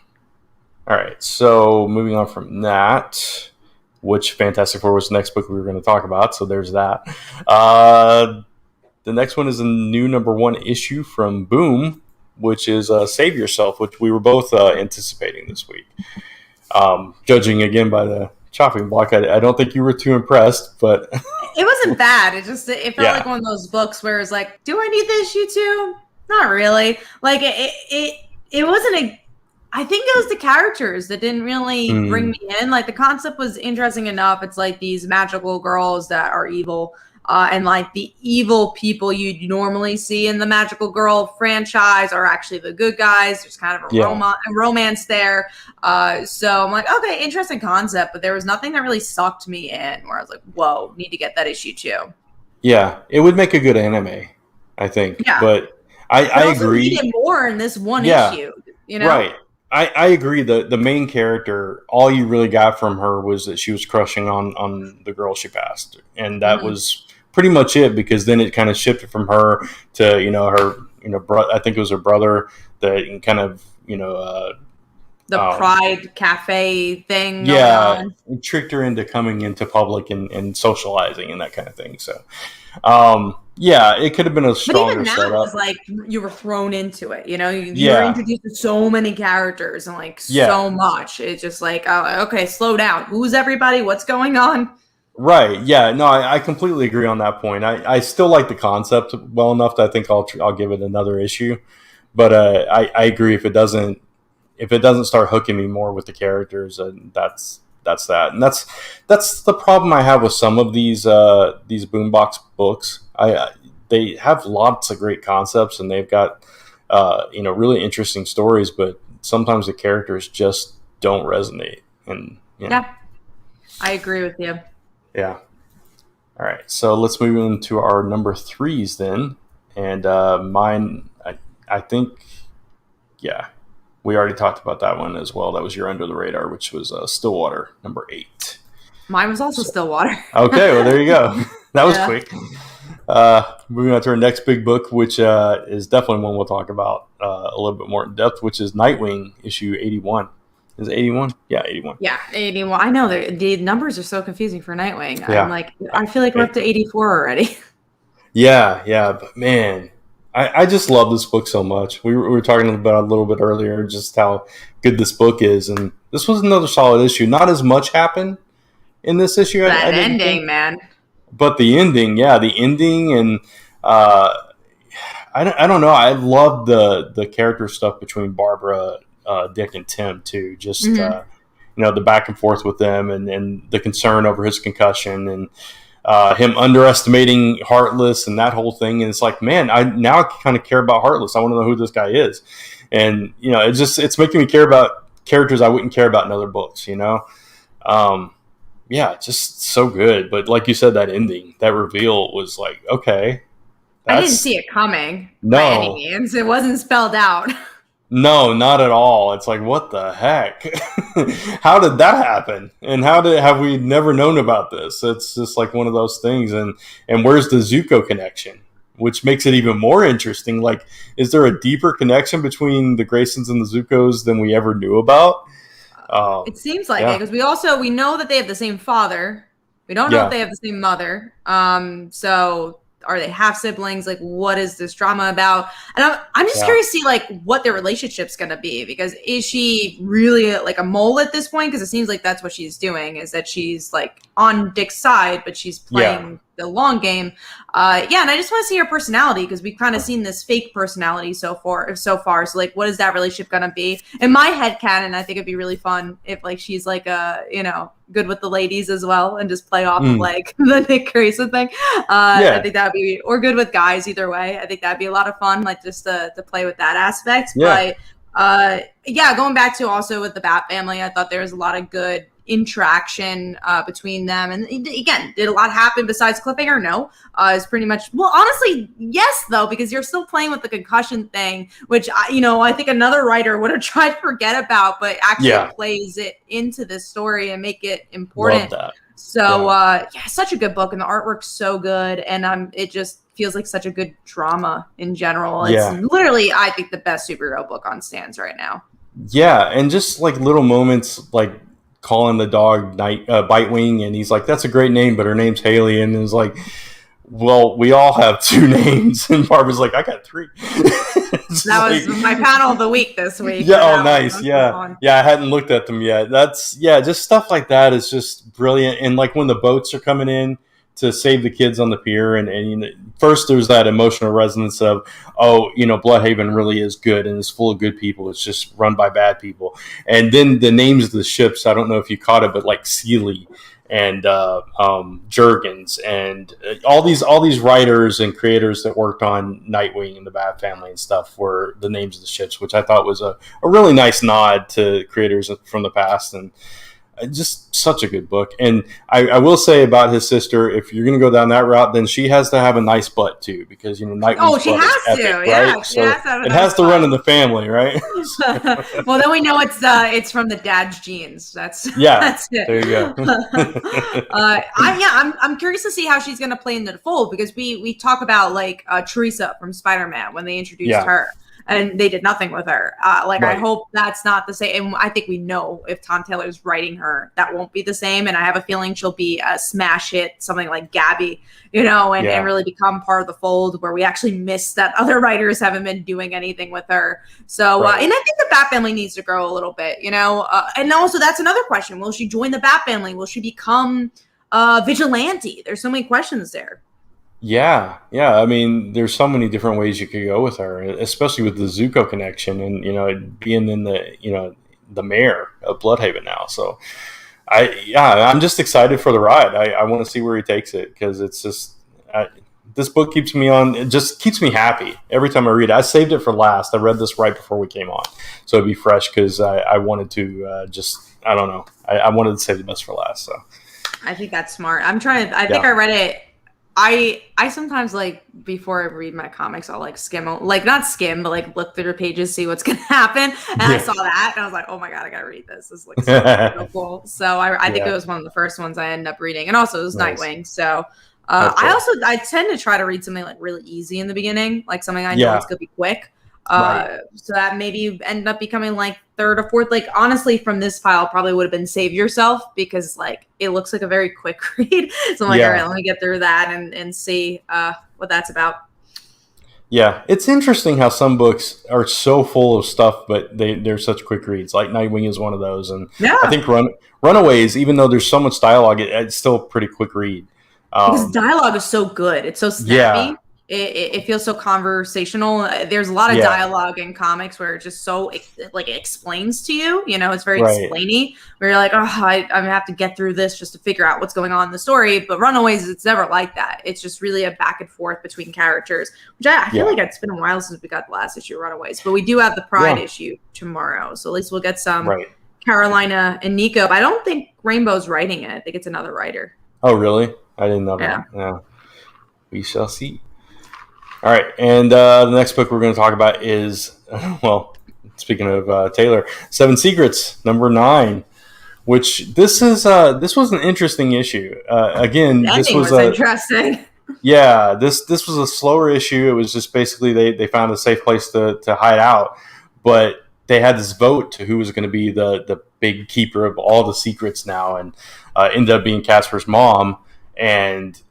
All right. So moving on from that. Which Fantastic Four was the next book we were going to talk about, so there's that. The next one is a new number 1 issue from Boom, which is Save Yourself, which we were both anticipating this week. Judging again by the chopping block, I don't think you were too impressed, but it wasn't bad. It felt like one of those books where it's like, do I need the issue too? Not really. It wasn't I think it was the characters that didn't really bring me in. The concept was interesting enough. It's like these magical girls that are evil, and the evil people you'd normally see in the Magical Girl franchise are actually the good guys. There's kind of a romance there. So I'm like, okay, interesting concept, but there was nothing that really sucked me in where I was like, whoa, need to get that issue too. Yeah, it would make a good anime, I think. Yeah. But I agree. Needed more in this one issue, Right. I agree. The main character, all you really got from her was that she was crushing on the girl she passed, and that Mhm. was pretty much it. Because then it kind of shifted from her to her I think it was her brother that kind of The um, Pride Cafe thing going yeah, on. tricked her into coming into public and socializing and that kind of thing. So yeah, it could have been a But even stronger that was setup. like you were thrown into it. You were Yeah, introduced to so many characters and like yeah. so much. It's just like, okay, slow down. Who's everybody? What's going on? Right. Yeah. No, I completely agree on that point. I still like the concept well enough that I think I'll give it another issue. But I agree if it doesn't start hooking me more with the characters, that's that. And that's the problem I have with some of these boombox books. They have lots of great concepts and they've got really interesting stories, but sometimes the characters just don't resonate. And Yeah, I agree with you. yeah. All right, so let's move into our number threes then, and mine. I think, yeah, we already talked about that one as well. That was your under the radar, which was Stillwater, number 8. Mine was also So, Stillwater. okay, well there you go. That was Yeah. quick. Moving on to our next big book, which is definitely one we'll talk about a little bit more in depth, which is Nightwing issue 81. Is it 81? Yeah, 81. Yeah, 81. I know the numbers are so confusing for Nightwing. I'm Yeah. like, I feel like we're up to 84 already. Yeah, but man, I just love this book so much. We were talking about a little bit earlier, just how good this book is, and this was another solid issue. Not as much happened in this issue, I That didn't think, ending, man. but the ending, and uh, I don't know. I love the character stuff between Barbara, Dick, and Tim too. Just Hmm. the back and forth with them, and the concern over his concussion, and him underestimating Heartless and that whole thing. And it's like, man, I kind of care about Heartless. I want to know who this guy is. And, it's making me care about characters I wouldn't care about in other books, Um, yeah, just so good. But like you said, that ending, that reveal was like, okay, I didn't that's see it coming by any no, means. It wasn't spelled out. no, not at all. It's like, what the heck? How did that happen? And have we never known about this? It's just like one of those things. And where's the Zuko connection? Which makes it even more interesting. Like, is there a deeper connection between the Graysons and the Zucos than we ever knew about? It seems like it Yeah, because we know that they have the same father. We don't know if yeah, they have the same mother. So are they half siblings? Like, what is this drama about? And I'm just yeah, curious to see like what their relationship's gonna be because is she really like a mole at this point? Because it seems like that's what she's doing is that she's like on Dick's side, but she's yeah, playing the long game. Yeah, and I just want to see her personality because we've kind of seen this fake personality so far. So like, what is that relationship gonna be? In my head canon, I think it'd be really fun if like she's like good with the ladies as well and just play off of mm, like the Nick Grayson thing. I yeah, think that'd be or good with guys either way. I think that'd be a lot of fun, like just to play with that aspect. yeah, But yeah, going back to also with the Bat family, I thought there was a lot of good interaction between them. And again, did a lot happen besides cliffhanger? No. Is pretty much honestly, yes, though, because you're still playing with the concussion thing, which I think another writer would have tried to forget about, but actually yeah. plays it into this story and make it Love important. that. So Yeah, yeah, such a good book, and the artwork's so good, and it just feels like such a good drama in general. It's yeah. literally, I think, the best superhero book on stands right now. Yeah, and just like little moments, like calling the dog Bitewing, and he's like, "That's a great name, but her name's Haley," and it's like, "Well, we all have two names," and Barbara's like, "I got three." It's just That was like, my panel of the week this week. yeah, For oh, that one. nice, That was yeah, fun. yeah. I hadn't looked at them yet. That's just stuff like that is just brilliant. And like when the boats are coming in to save the kids on the pier, and first there's that emotional resonance of, oh, Bloodhaven really is good and is full of good people. It's just run by bad people. And then the names of the ships, I don't know if you caught it, but like Sealy and Jurgens and all these writers and creators that worked on Nightwing and the Bat Family and stuff were the names of the ships, which I thought was a really nice nod to creators from the past. And just such a good book. And I will say about his sister, if you're going to go down that route, then she has to have a nice butt too, because Nightwing's she butt has is epic, to, yeah. right? She So has to have a it nice has to butt. run in the family, right? Well, then we know it's from the dad's genes. That's it. There you go. I'm curious to see how she's going to play into the fold, because we talk about like Teresa from SpiderMan when they introduced her. And they did nothing with her. Right. I hope that's not the same. And I think we know if Tom Taylor's writing her, that won't be the same. And I have a feeling she'll be a smash hit, something like Gabby, and really become part of the fold, where we actually miss that other writers haven't been doing anything with her. So, and I think the Bat Family needs to grow a little bit, and also that's another question. Will she join the Bat Family? Will she become vigilante? There's so many questions there. Yeah. I mean, there's so many different ways you could go with her, especially with the Zuko connection, and being in the mayor of Bloodhaven now. So, I'm just excited for the ride. I want to see where he takes it, because it's just this book keeps me on. It just keeps me happy every time I read it. I saved it for last. I read this right before we came on, so it'd be fresh, because I wanted to I don't know. I wanted to save the best for last. So I think that's smart. I think I read it. I sometimes, like, before I read my comics, I'll like skim, like not skim, but like look through the pages, see what's gonna happen. And I saw that and I was like, oh my God, I gotta read this. This looks so cool. So I think it was one of the first ones I ended up reading. And also it was Nightwing. So I tend to try to read something like really easy in the beginning, like something I know it's gonna be quick. So that maybe ended up becoming like third or fourth. Like, honestly, from this pile probably would have been Save Yourself, because like it looks like a very quick read. So I'm like, all right, let me get through that and see what that's about. Yeah, it's interesting how some books are so full of stuff, but they're such quick reads. Like Nightwing is one of those, and I think Runaways, even though there's so much dialogue, it's still a pretty quick read. Because dialogue is so good. It's so snappy. It feels so conversational. There's a lot of dialogue in comics where it just so it explains to you. It's very explainy. Where you're like, I'm gonna have to get through this just to figure out what's going on in the story. But Runaways, it's never like that. It's just really a back and forth between characters, which I feel like it's been a while since we got the last issue of Runaways. But we do have the Pride issue tomorrow, so at least we'll get some Carolina and Nico. But I don't think Rainbow's writing it. I think it's another writer. Oh, really? I didn't know that. Yeah, we shall see. All right, and the next book we're going to talk about is, speaking of Taylor, 7 Secrets, number 9. Which this was an interesting issue. Again, this was interesting. Yeah, this was a slower issue. It was just basically they found a safe place to hide out, but they had this vote to who was going to be the big keeper of all the secrets now, and ended up being Casper's mom. And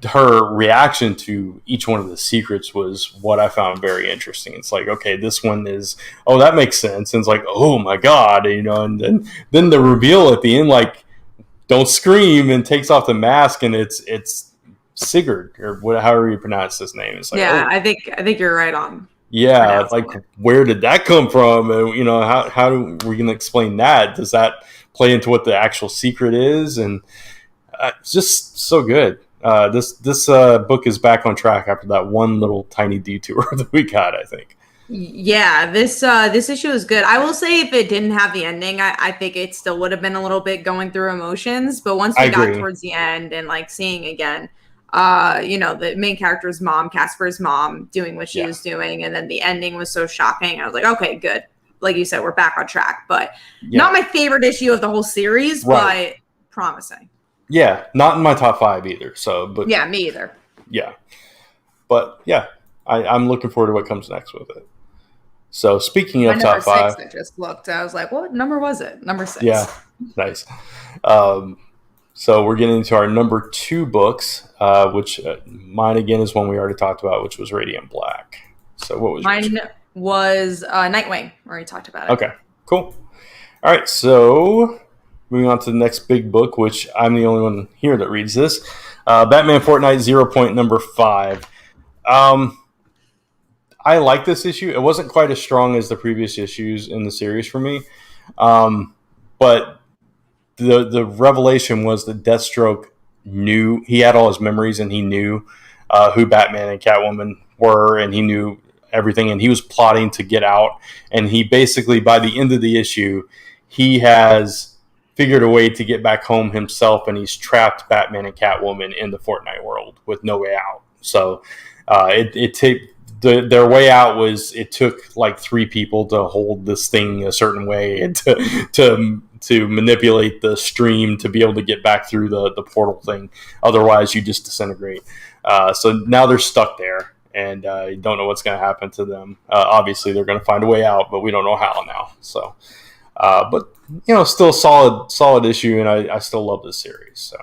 her reaction to each one of the secrets was what I found very interesting. It's like, okay, this one is, that makes sense. And it's like, oh my God, and then the reveal at the end, like, don't scream, and takes off the mask, and it's Sigurd, or however you pronounce his name. It's like, I think you're right on. Yeah, like, where did that come from? And how are we going to explain that? Does that play into what the actual secret is? And it's just so good. This book is back on track after that one little tiny detour that we got, I think. Yeah, this issue is good. I will say, if it didn't have the ending, I think it still would have been a little bit going through emotions. But once we got towards the end and like seeing again, the main character's mom, Casper's mom, doing what she was doing, and then the ending was so shocking. I was like, okay, good. Like you said, we're back on track. But not my favorite issue of the whole series, but promising. Yeah, not in my top 5 either. So, but yeah, me either. Yeah, but yeah, I'm looking forward to what comes next with it. So, speaking of top 5, I just looked. I was like, what number was it? Number 6. Yeah, nice. So we're getting into our number 2 books, which mine again is one we already talked about, which was Radiant Black. So, what was mine? Was Nightwing. We already talked about it. Okay, cool. All right, so moving on to the next big book, which I'm the only one here that reads this. Batman Fortnite 0 Point number 5. I like this issue. It wasn't quite as strong as the previous issues in the series for me. But the revelation was that Deathstroke knew, he had all his memories, and he knew who Batman and Catwoman were, and he knew everything, and he was plotting to get out. And he basically, by the end of the issue, he has figured a way to get back home himself, and he's trapped Batman and Catwoman in the Fortnite world with no way out. So their way out was it took like 3 people to hold this thing a certain way and to manipulate the stream to be able to get back through the portal thing. Otherwise, you just disintegrate. So now they're stuck there, and you don't know what's going to happen to them. Obviously, they're going to find a way out, but we don't know how now. So, but still a solid issue, and I still love this series. So,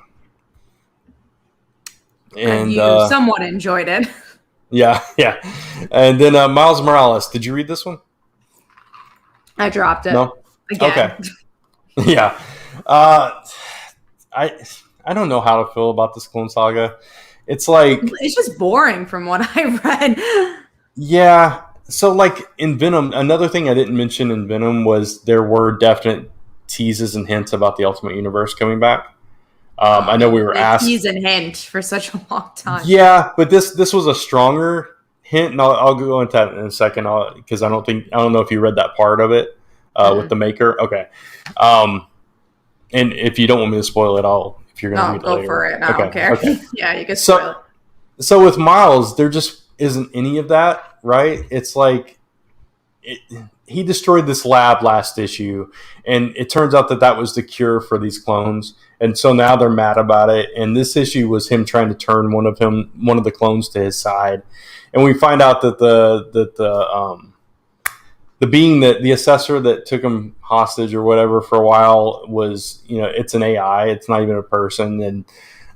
and you somewhat enjoyed it. Yeah. And then Miles Morales. Did you read this one? I dropped it. No. Again. Okay. Yeah. I don't know how to feel about this Clone Saga. It's like it's just boring from what I read. Yeah. So like in Venom, another thing I didn't mention in Venom was there were definite teases and hints about the Ultimate Universe coming back. I know we were asked tease and hint for such a long time. Yeah, but this was a stronger hint, and I'll go into that in a second because I don't know if you read that part of it with the Maker. Okay, and if you don't want me to spoil it, if you're going to read it later. Go for it. I don't care. Okay. Yeah, you can spoil it. So with Miles, there just isn't any of that, right? It's like he destroyed this lab last issue, and it turns out that was the cure for these clones. And so now they're mad about it. And this issue was him trying to turn one of the clones to his side. And we find out that the being that the assessor that took him hostage or whatever for a while was, it's an AI. It's not even a person, and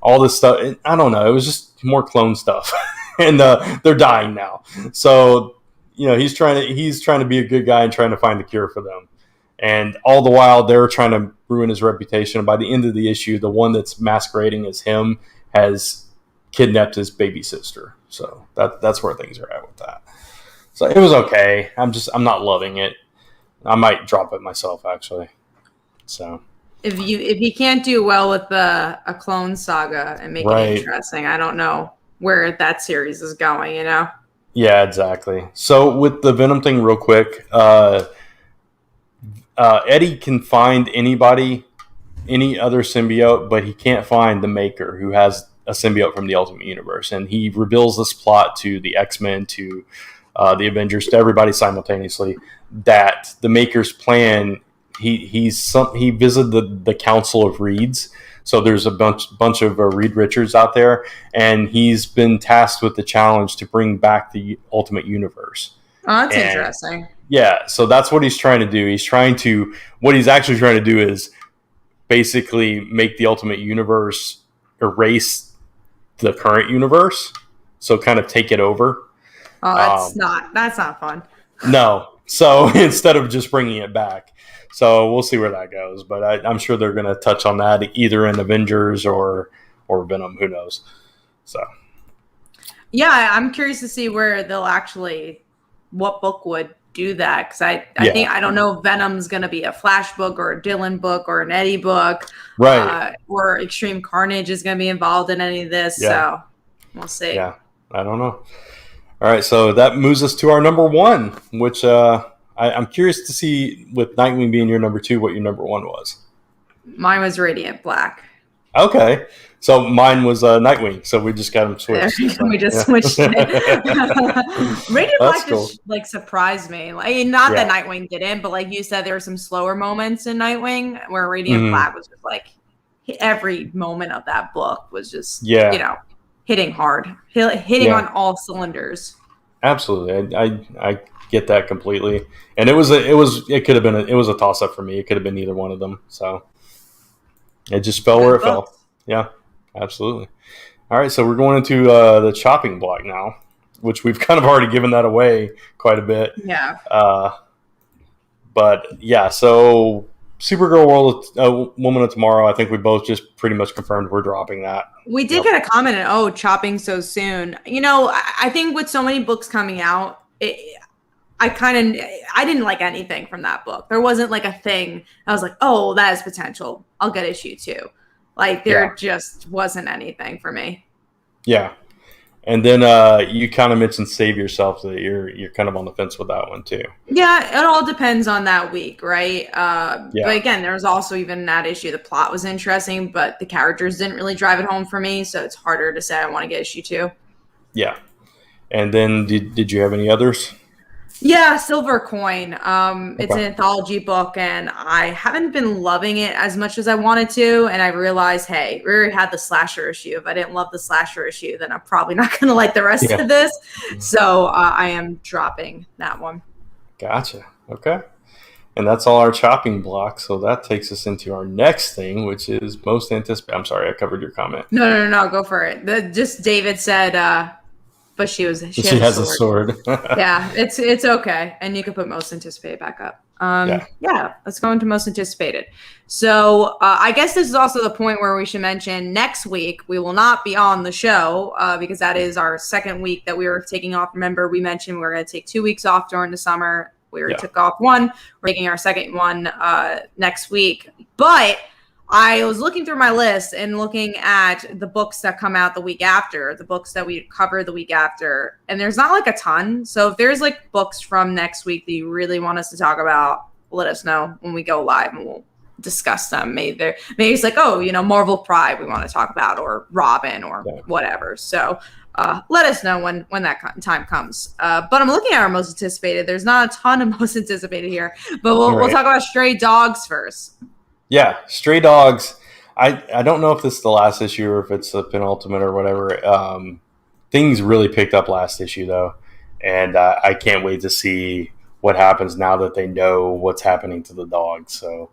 all this stuff. I don't know. It was just more clone stuff, and they're dying now. So he's trying to be a good guy and trying to find the cure for them. And all the while, they're trying to ruin his reputation. And by the end of the issue, the one that's masquerading as him has kidnapped his baby sister. So that's where things are at with that. So it was okay. I'm not loving it. I might drop it myself, actually. So if you can't do well with a Clone Saga and make it interesting, I don't know where that series is going. Yeah, exactly. So with the Venom thing, real quick. Eddie can find any other symbiote, but he can't find the Maker, who has a symbiote from the Ultimate Universe. And he reveals this plot to the X-Men, to the Avengers, to everybody simultaneously, that the Maker's plan, he visited the Council of Reeds. So there's a bunch of Reed Richards out there, and he's been tasked with the challenge to bring back the Ultimate Universe. Oh, that's interesting. Yeah, so that's what he's trying to do. What he's actually trying to do is basically make the Ultimate Universe erase the current universe. So kind of take it over. Oh, that's not fun. No. So instead of just bringing it back. So we'll see where that goes. But I'm sure they're going to touch on that either in Avengers or Venom. Who knows? So. Yeah, I'm curious to see where they'll actually, what book would do that, because I think I don't know if Venom's going to be a Flash book or a Dylan book or an Eddie book, right? Or Extreme Carnage is going to be involved in any of this. So we'll see. Yeah, I don't know. All right, so that moves us to our number 1, which I'm curious to see, with Nightwing being your number 2, what your number 1 was. Mine was Radiant Black. Okay. So mine was Nightwing, so we just got them switched. We just switched it. Radiant Black just surprised me. That Nightwing didn't, but like you said, there were some slower moments in Nightwing where Radiant Black was just like every moment of that book was just hitting hard, hitting on all cylinders. Absolutely, I get that completely, and it was a toss up for me. It could have been either one of them, so it just fell where it fell. Yeah. Absolutely. All right, so we're going into the chopping block now, which we've kind of already given that away quite a bit. Yeah. But yeah, so Supergirl World, Woman of Tomorrow, I think we both just pretty much confirmed we're dropping that. We did get a comment, chopping so soon. I think with so many books coming out, I didn't like anything from that book. There wasn't like a thing. I was like, oh, that has potential. I'll get issue 2. Like there just wasn't anything for me. Yeah. And then you kind of mentioned Save Yourself, that you're kind of on the fence with that one too. Yeah, it all depends on that week, right? Yeah. But again, there was also even that issue. The plot was interesting, but the characters didn't really drive it home for me, so it's harder to say I want to get issue 2. Yeah. And then did you have any others? Yeah, Silver Coin. It's an Okay. anthology book, and I haven't been loving it as much as I wanted to. And I realized, hey, we already had the slasher issue. If I didn't love the slasher issue, then I'm probably not going to like the rest Yeah. of this. So I am dropping that one. Gotcha. Okay. And that's all our chopping block. So that takes us into our next thing, which is most anticipated. I'm sorry, I covered your comment. No, go for it. Just David said, but she Has a sword. Yeah, it's okay, and you can put most anticipated back up. Yeah, let's go into most anticipated. So I guess this is also the point where we should mention next week we will not be on the show because that is our second week that we were taking off. Remember, we mentioned we were going to take 2 weeks off during the summer. We took off one. We're taking our second one next week, but I was looking through my list and looking at the books that come out the week after, the books that we cover the week after, and there's not like a ton. So if there's like books from next week that you really want us to talk about, let us know when we go live and we'll discuss them. Maybe it's like, oh, Marvel Pride we want to talk about, or Robin, or whatever. So let us know when that time comes. But I'm looking at our most anticipated. There's not a ton of most anticipated here, but we'll talk about Stray Dogs first. Yeah, Stray Dogs. I don't know if this is the last issue or if it's the penultimate or whatever. Things really picked up last issue though, and I can't wait to see what happens now that they know what's happening to the dogs. So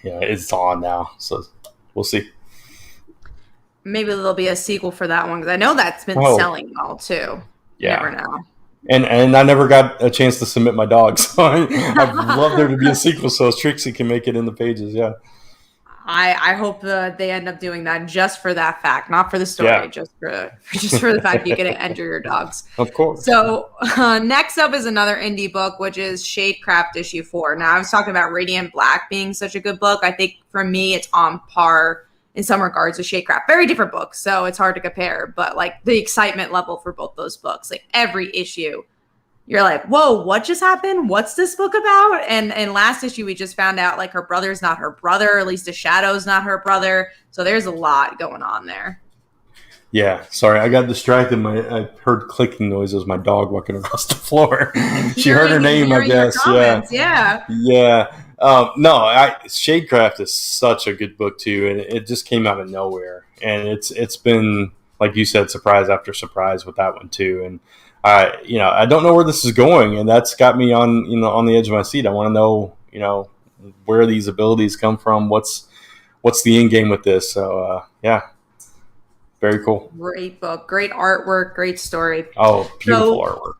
it's on now. So we'll see. Maybe there'll be a sequel for that one because I know that's been selling well too. Yeah. You never know. And I never got a chance to submit my dog, so I'd love there to be a sequel so Trixie can make it in the pages. Yeah, I hope they end up doing that just for that fact, not for the story, just for the fact you get to enter your dogs. Of course. So next up is another indie book, which is Shadecraft issue 4. Now I was talking about Radiant Black being such a good book. I think for me it's on par in some regards with Shadecraft. Very different books, so it's hard to compare. But like the excitement level for both those books, like every issue, you're like, whoa, what just happened? What's this book about? And last issue, we just found out like her brother's not her brother, or at least the Shadow's not her brother. So there's a lot going on there. Yeah, sorry, I got distracted. I heard clicking noises. My dog walking across the floor. She heard her name, I guess. Yeah. Shadecraft is such a good book too, and it just came out of nowhere. And it's been, like you said, surprise after surprise with that one too. And I don't know where this is going, and that's got me on the edge of my seat. I want to know, where these abilities come from. What's the end game with this? So very cool. Great book, great artwork, great story. Oh, beautiful artwork.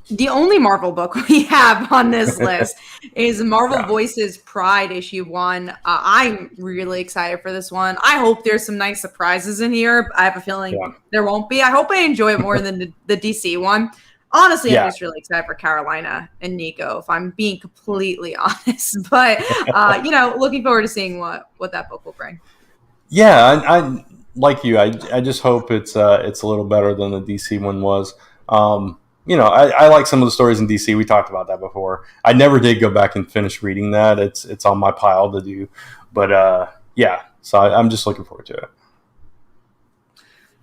The only Marvel book we have on this list is Marvel Voices Pride issue 1. I'm really excited for this one. I hope there's some nice surprises in here. I have a feeling there won't be. I hope I enjoy it more than the DC one. Honestly, I'm just really excited for Carolina and Nico, if I'm being completely honest. But, looking forward to seeing what that book will bring. Yeah, I like you. I just hope it's a little better than the DC one was. I like some of the stories in DC. We talked about that before. I never did go back and finish reading that. It's on my pile to do. But, so I'm just looking forward to it.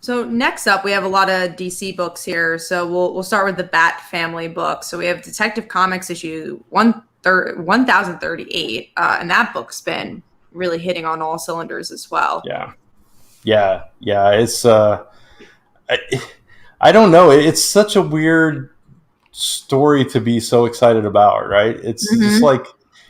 So next up, we have a lot of DC books here. So we'll start with the Bat Family books. So we have Detective Comics issue 1038. And that book's been really hitting on all cylinders as well. Yeah. It's I don't know. It's such a weird story to be so excited about, right? It's just like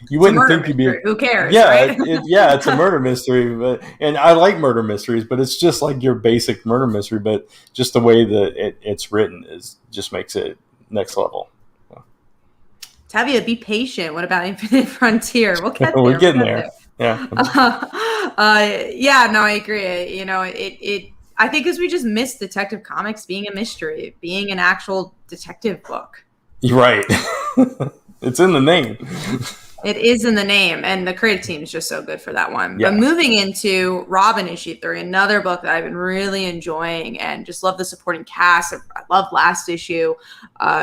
you wouldn't think you'd be. Who cares? Yeah, right? It's a murder mystery, and I like murder mysteries, but it's just like your basic murder mystery. But just the way that it's written just makes it next level. Tavia, be patient. What about Infinite Frontier? We'll get there. We're getting there. Yeah. I agree. I think because we just missed Detective Comics being a mystery, being an actual detective book. You're right. It's in the name. It is in the name, and the creative team is just so good for that one. Yeah. But moving into Robin issue 3, another book that I've been really enjoying and just love the supporting cast. I love last issue.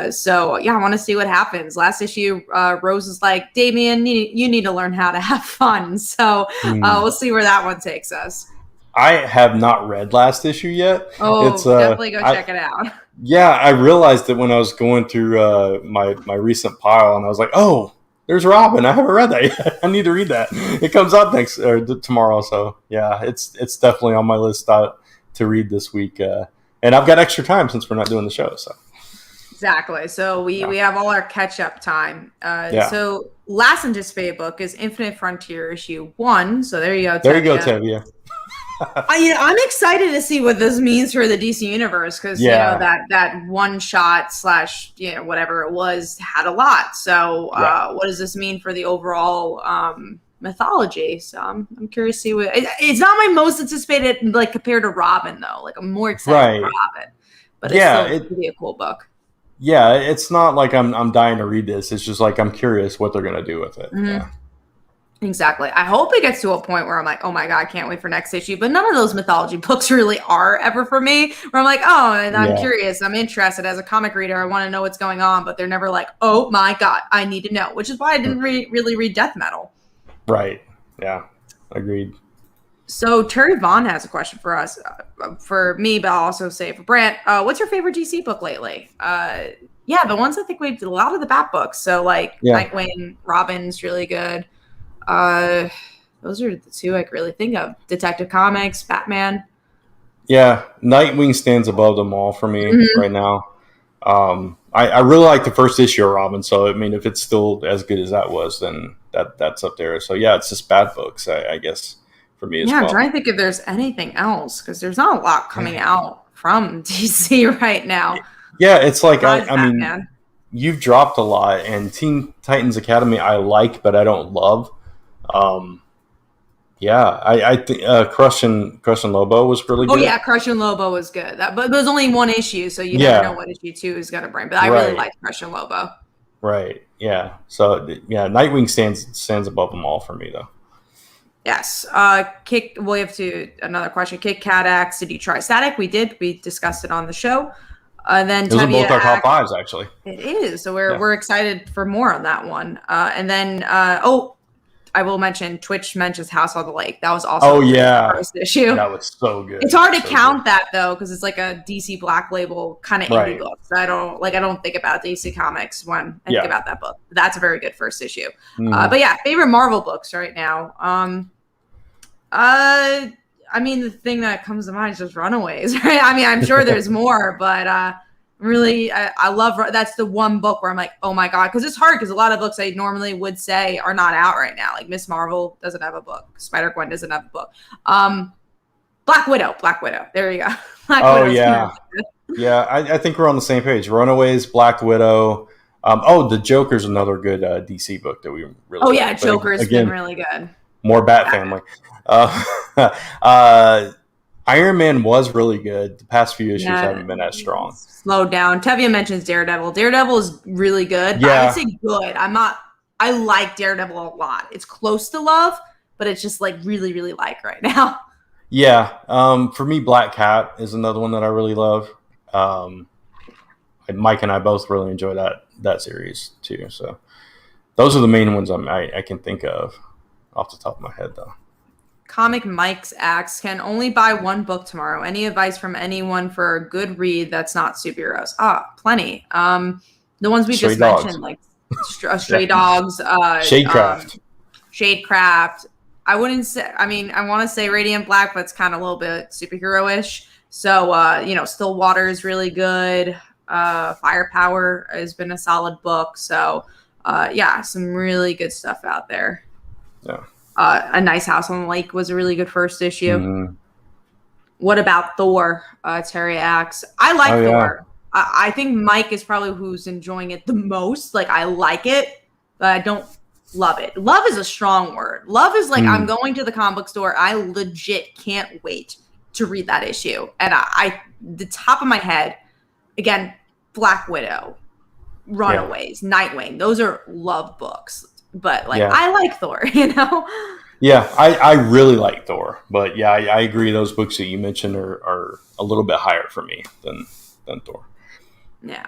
So, yeah, I want to see what happens. Last issue, Rose is like, Damien, you need to learn how to have fun. So we'll see where that one takes us. I have not read last issue yet. Oh, definitely go check it out. Yeah, I realized it when I was going through my recent pile, and I was like, oh, there's Robin. I haven't read that yet. I need to read that. It comes out tomorrow. So yeah, it's definitely on my list to read this week. And I've got extra time since we're not doing the show. So exactly. So we have all our catch up time. So last anticipated book is Infinite Frontier issue 1. So there you go. There you go, Tevia. I'm excited to see what this means for the DC universe because you know that one shot / whatever it was had a lot. So what does this mean for the overall mythology? So I'm curious to see what it's not my most anticipated like compared to Robin though. Like I'm more excited for Robin, but it's still going to be a cool book. Yeah, it's not like I'm dying to read this. It's just like I'm curious what they're going to do with it. Mm-hmm. Yeah. Exactly. I hope it gets to a point where I'm like, oh my God, I can't wait for next issue. But none of those mythology books really are ever for me. Where I'm like, oh, and I'm curious. I'm interested as a comic reader. I want to know what's going on. But they're never like, oh my God, I need to know. Which is why I didn't really read Death Metal. Right. Yeah. Agreed. So Terry Vaughn has a question for us, for me, but I'll also say for Brant. What's your favorite DC book lately? The ones I think we did a lot of the Bat books. So like Nightwing, Robin's really good. Those are the two I can really think of. Detective Comics, Batman. Yeah, Nightwing stands above them all for me right now. I really like the first issue of Robin, so I mean, if it's still as good as that was, then that's up there. So yeah, it's just Bat books, I guess, for me as well. Yeah, I'm trying to think if there's anything else because there's not a lot coming out from DC right now. Yeah, it's like I mean, you've dropped a lot, and Teen Titans Academy I like, but I don't love. I think Crush and Lobo was really good. Oh yeah, Crush and Lobo was good. But there's only one issue, so you never know what issue 2 is going to bring. But I really like Crush and Lobo. Right. Yeah. So Nightwing stands above them all for me though. Yes. We have another question. Kit Kat X. Did you try Static? We did. We discussed it on the show. Then those are both our top 5s actually. It is. So we're excited for more on that one. And then I will mention Twitch mentions House on the Lake. That was also the first issue. That was so good. It's hard to count that though because it's like a DC Black Label kind of indie book. So I don't think about DC Comics when I think about that book. That's a very good first issue. But yeah, favorite Marvel books right now. I mean, the thing that comes to mind is just Runaways, right? I mean, I'm sure there's more, but really, I love that's the one book where I'm like, oh my God, because it's hard because a lot of books I normally would say are not out right now. Like Miss Marvel doesn't have a book. Spider-Gwen doesn't have a book. Black Widow. There you go. I think we're on the same page. Runaways, Black Widow. The Joker's another good DC book that we really like. Joker's been really good. More Bat Family. Iron Man was really good. The past few issues haven't been as strong. Slowed down. Tevia mentions Daredevil. Daredevil is really good. Yeah. I would say good. I like Daredevil a lot. It's close to love, but it's just like really, really like right now. Yeah. For me, Black Cat is another one that I really love. Mike and I both really enjoy that series too. So those are the main ones I can think of off the top of my head though. Comic Mike's asks, can only buy one book tomorrow. Any advice from anyone for a good read that's not superheroes? Plenty. The ones we just mentioned, like Stray Dogs, Shadecraft. I wouldn't say. I mean, I want to say Radiant Black, but it's kind of a little bit superhero-ish. So, Stillwater is really good. Firepower has been a solid book. So, some really good stuff out there. Yeah. A Nice House on the Lake was a really good first issue. Mm-hmm. What about Thor? Terry asks. I like Thor. Yeah. I think Mike is probably who's enjoying it the most. Like, I like it, but I don't love it. Love is a strong word. Love is like, I'm going to the comic book store. I legit can't wait to read that issue. And the top of my head, again, Black Widow, Runaways, Nightwing. Those are love books. but like Yeah. I like Thor, you know. Yeah, I really like Thor, but yeah, I agree. Those books that you mentioned are a little bit higher for me than Thor. Yeah.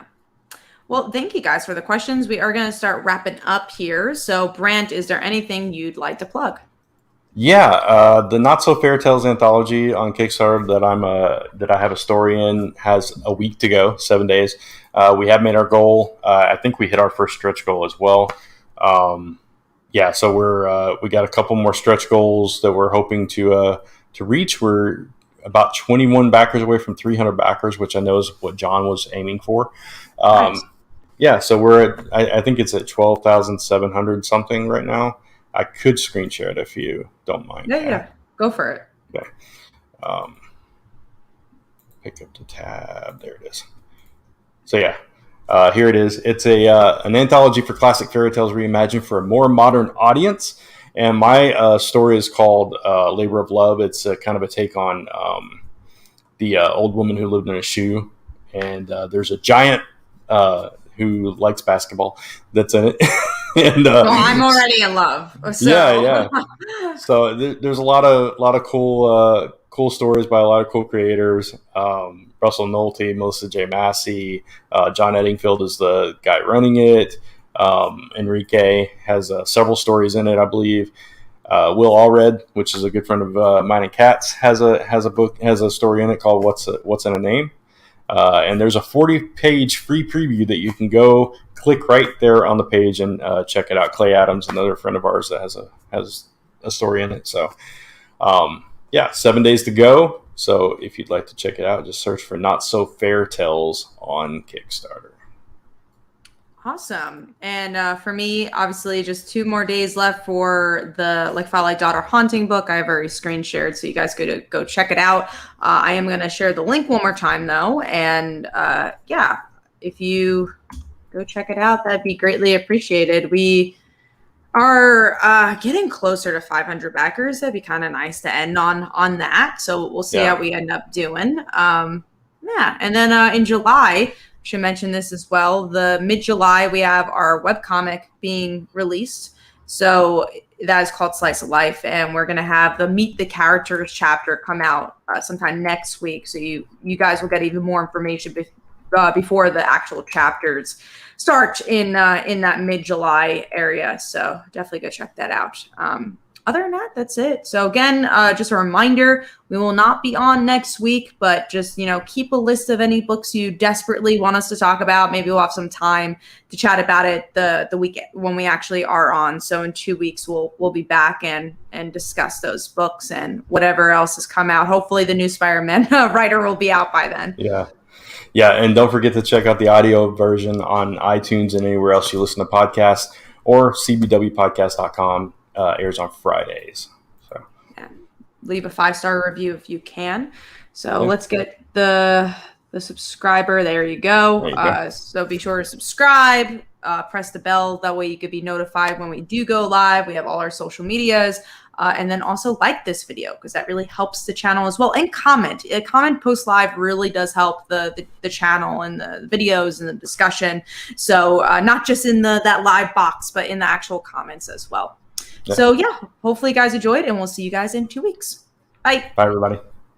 Well, thank you guys for the questions. We are going to start wrapping up here. So, Brant, is there anything you'd like to plug? Yeah, the Not So Fairy Tales anthology on Kickstarter that I have a story in has a week to go, 7 days. We have made our goal. I think we hit our first stretch goal as well. Yeah, so we got a couple more stretch goals that we're hoping to reach. We're about 21 backers away from 300 backers, which I know is what John was aiming for. Nice. Yeah, so we're at, I think it's at 12,700 something right now. I could screen share it if you don't mind. Yeah. Go for it. Okay. Pick up the tab. There it is. So yeah, here it is. It's an anthology for classic fairy tales reimagined for a more modern audience. And my story is called Labor of Love. It's kind of a take on the old woman who lived in a shoe. And there's a giant who likes basketball that's in it. And I'm already in love. So. Yeah. So there's a lot of cool stories by a lot of cool creators. Russell Nolte, Melissa J. Massey, John Eddingfield is the guy running it. Enrique has several stories in it, I believe. Will Allred, which is a good friend of mine and Kat's, has a story in it called What's in a Name. And there's a 40-page free preview that you can go click right there on the page and check it out. Clay Adams, another friend of ours that has a story in it. So, 7 days to go. So if you'd like to check it out, just search for Not So Fair Tales on Kickstarter. Awesome. And for me, obviously, just 2 more days left for the Like File Like Daughter Haunting book. I've already screen shared, so you guys could go check it out. I am going to share the link one more time, though. And if you go check it out, that'd be greatly appreciated. We are getting closer to 500 backers. That'd be kind of nice to end on that. So we'll see how we end up doing. And then in July, should mention this as well. The mid-July, we have our webcomic being released. So that is called Slice of Life. And we're going to have the Meet the Characters chapter come out sometime next week. So you guys will get even more information before the actual chapters start in that mid-July area. So definitely go check that out. Other than that, that's it. So again, just a reminder, we will not be on next week, but just, keep a list of any books you desperately want us to talk about. Maybe we'll have some time to chat about it the week when we actually are on. So in 2 weeks, we'll be back and discuss those books and whatever else has come out. Hopefully the new Spider-Man writer will be out by then. Yeah, and don't forget to check out the audio version on iTunes and anywhere else you listen to podcasts, or cbwpodcast.com. Airs on Fridays. So leave a 5-star review if you can. So let's get the subscriber. There you go. So be sure to subscribe, press the bell. That way you could be notified when we do go live. We have all our social medias. And then also like this video, because that really helps the channel as well. And comment. Comment post live really does help the channel and the videos and the discussion. So not just in that live box, but in the actual comments as well. So hopefully you guys enjoyed, and we'll see you guys in 2 weeks. Bye. Bye, everybody.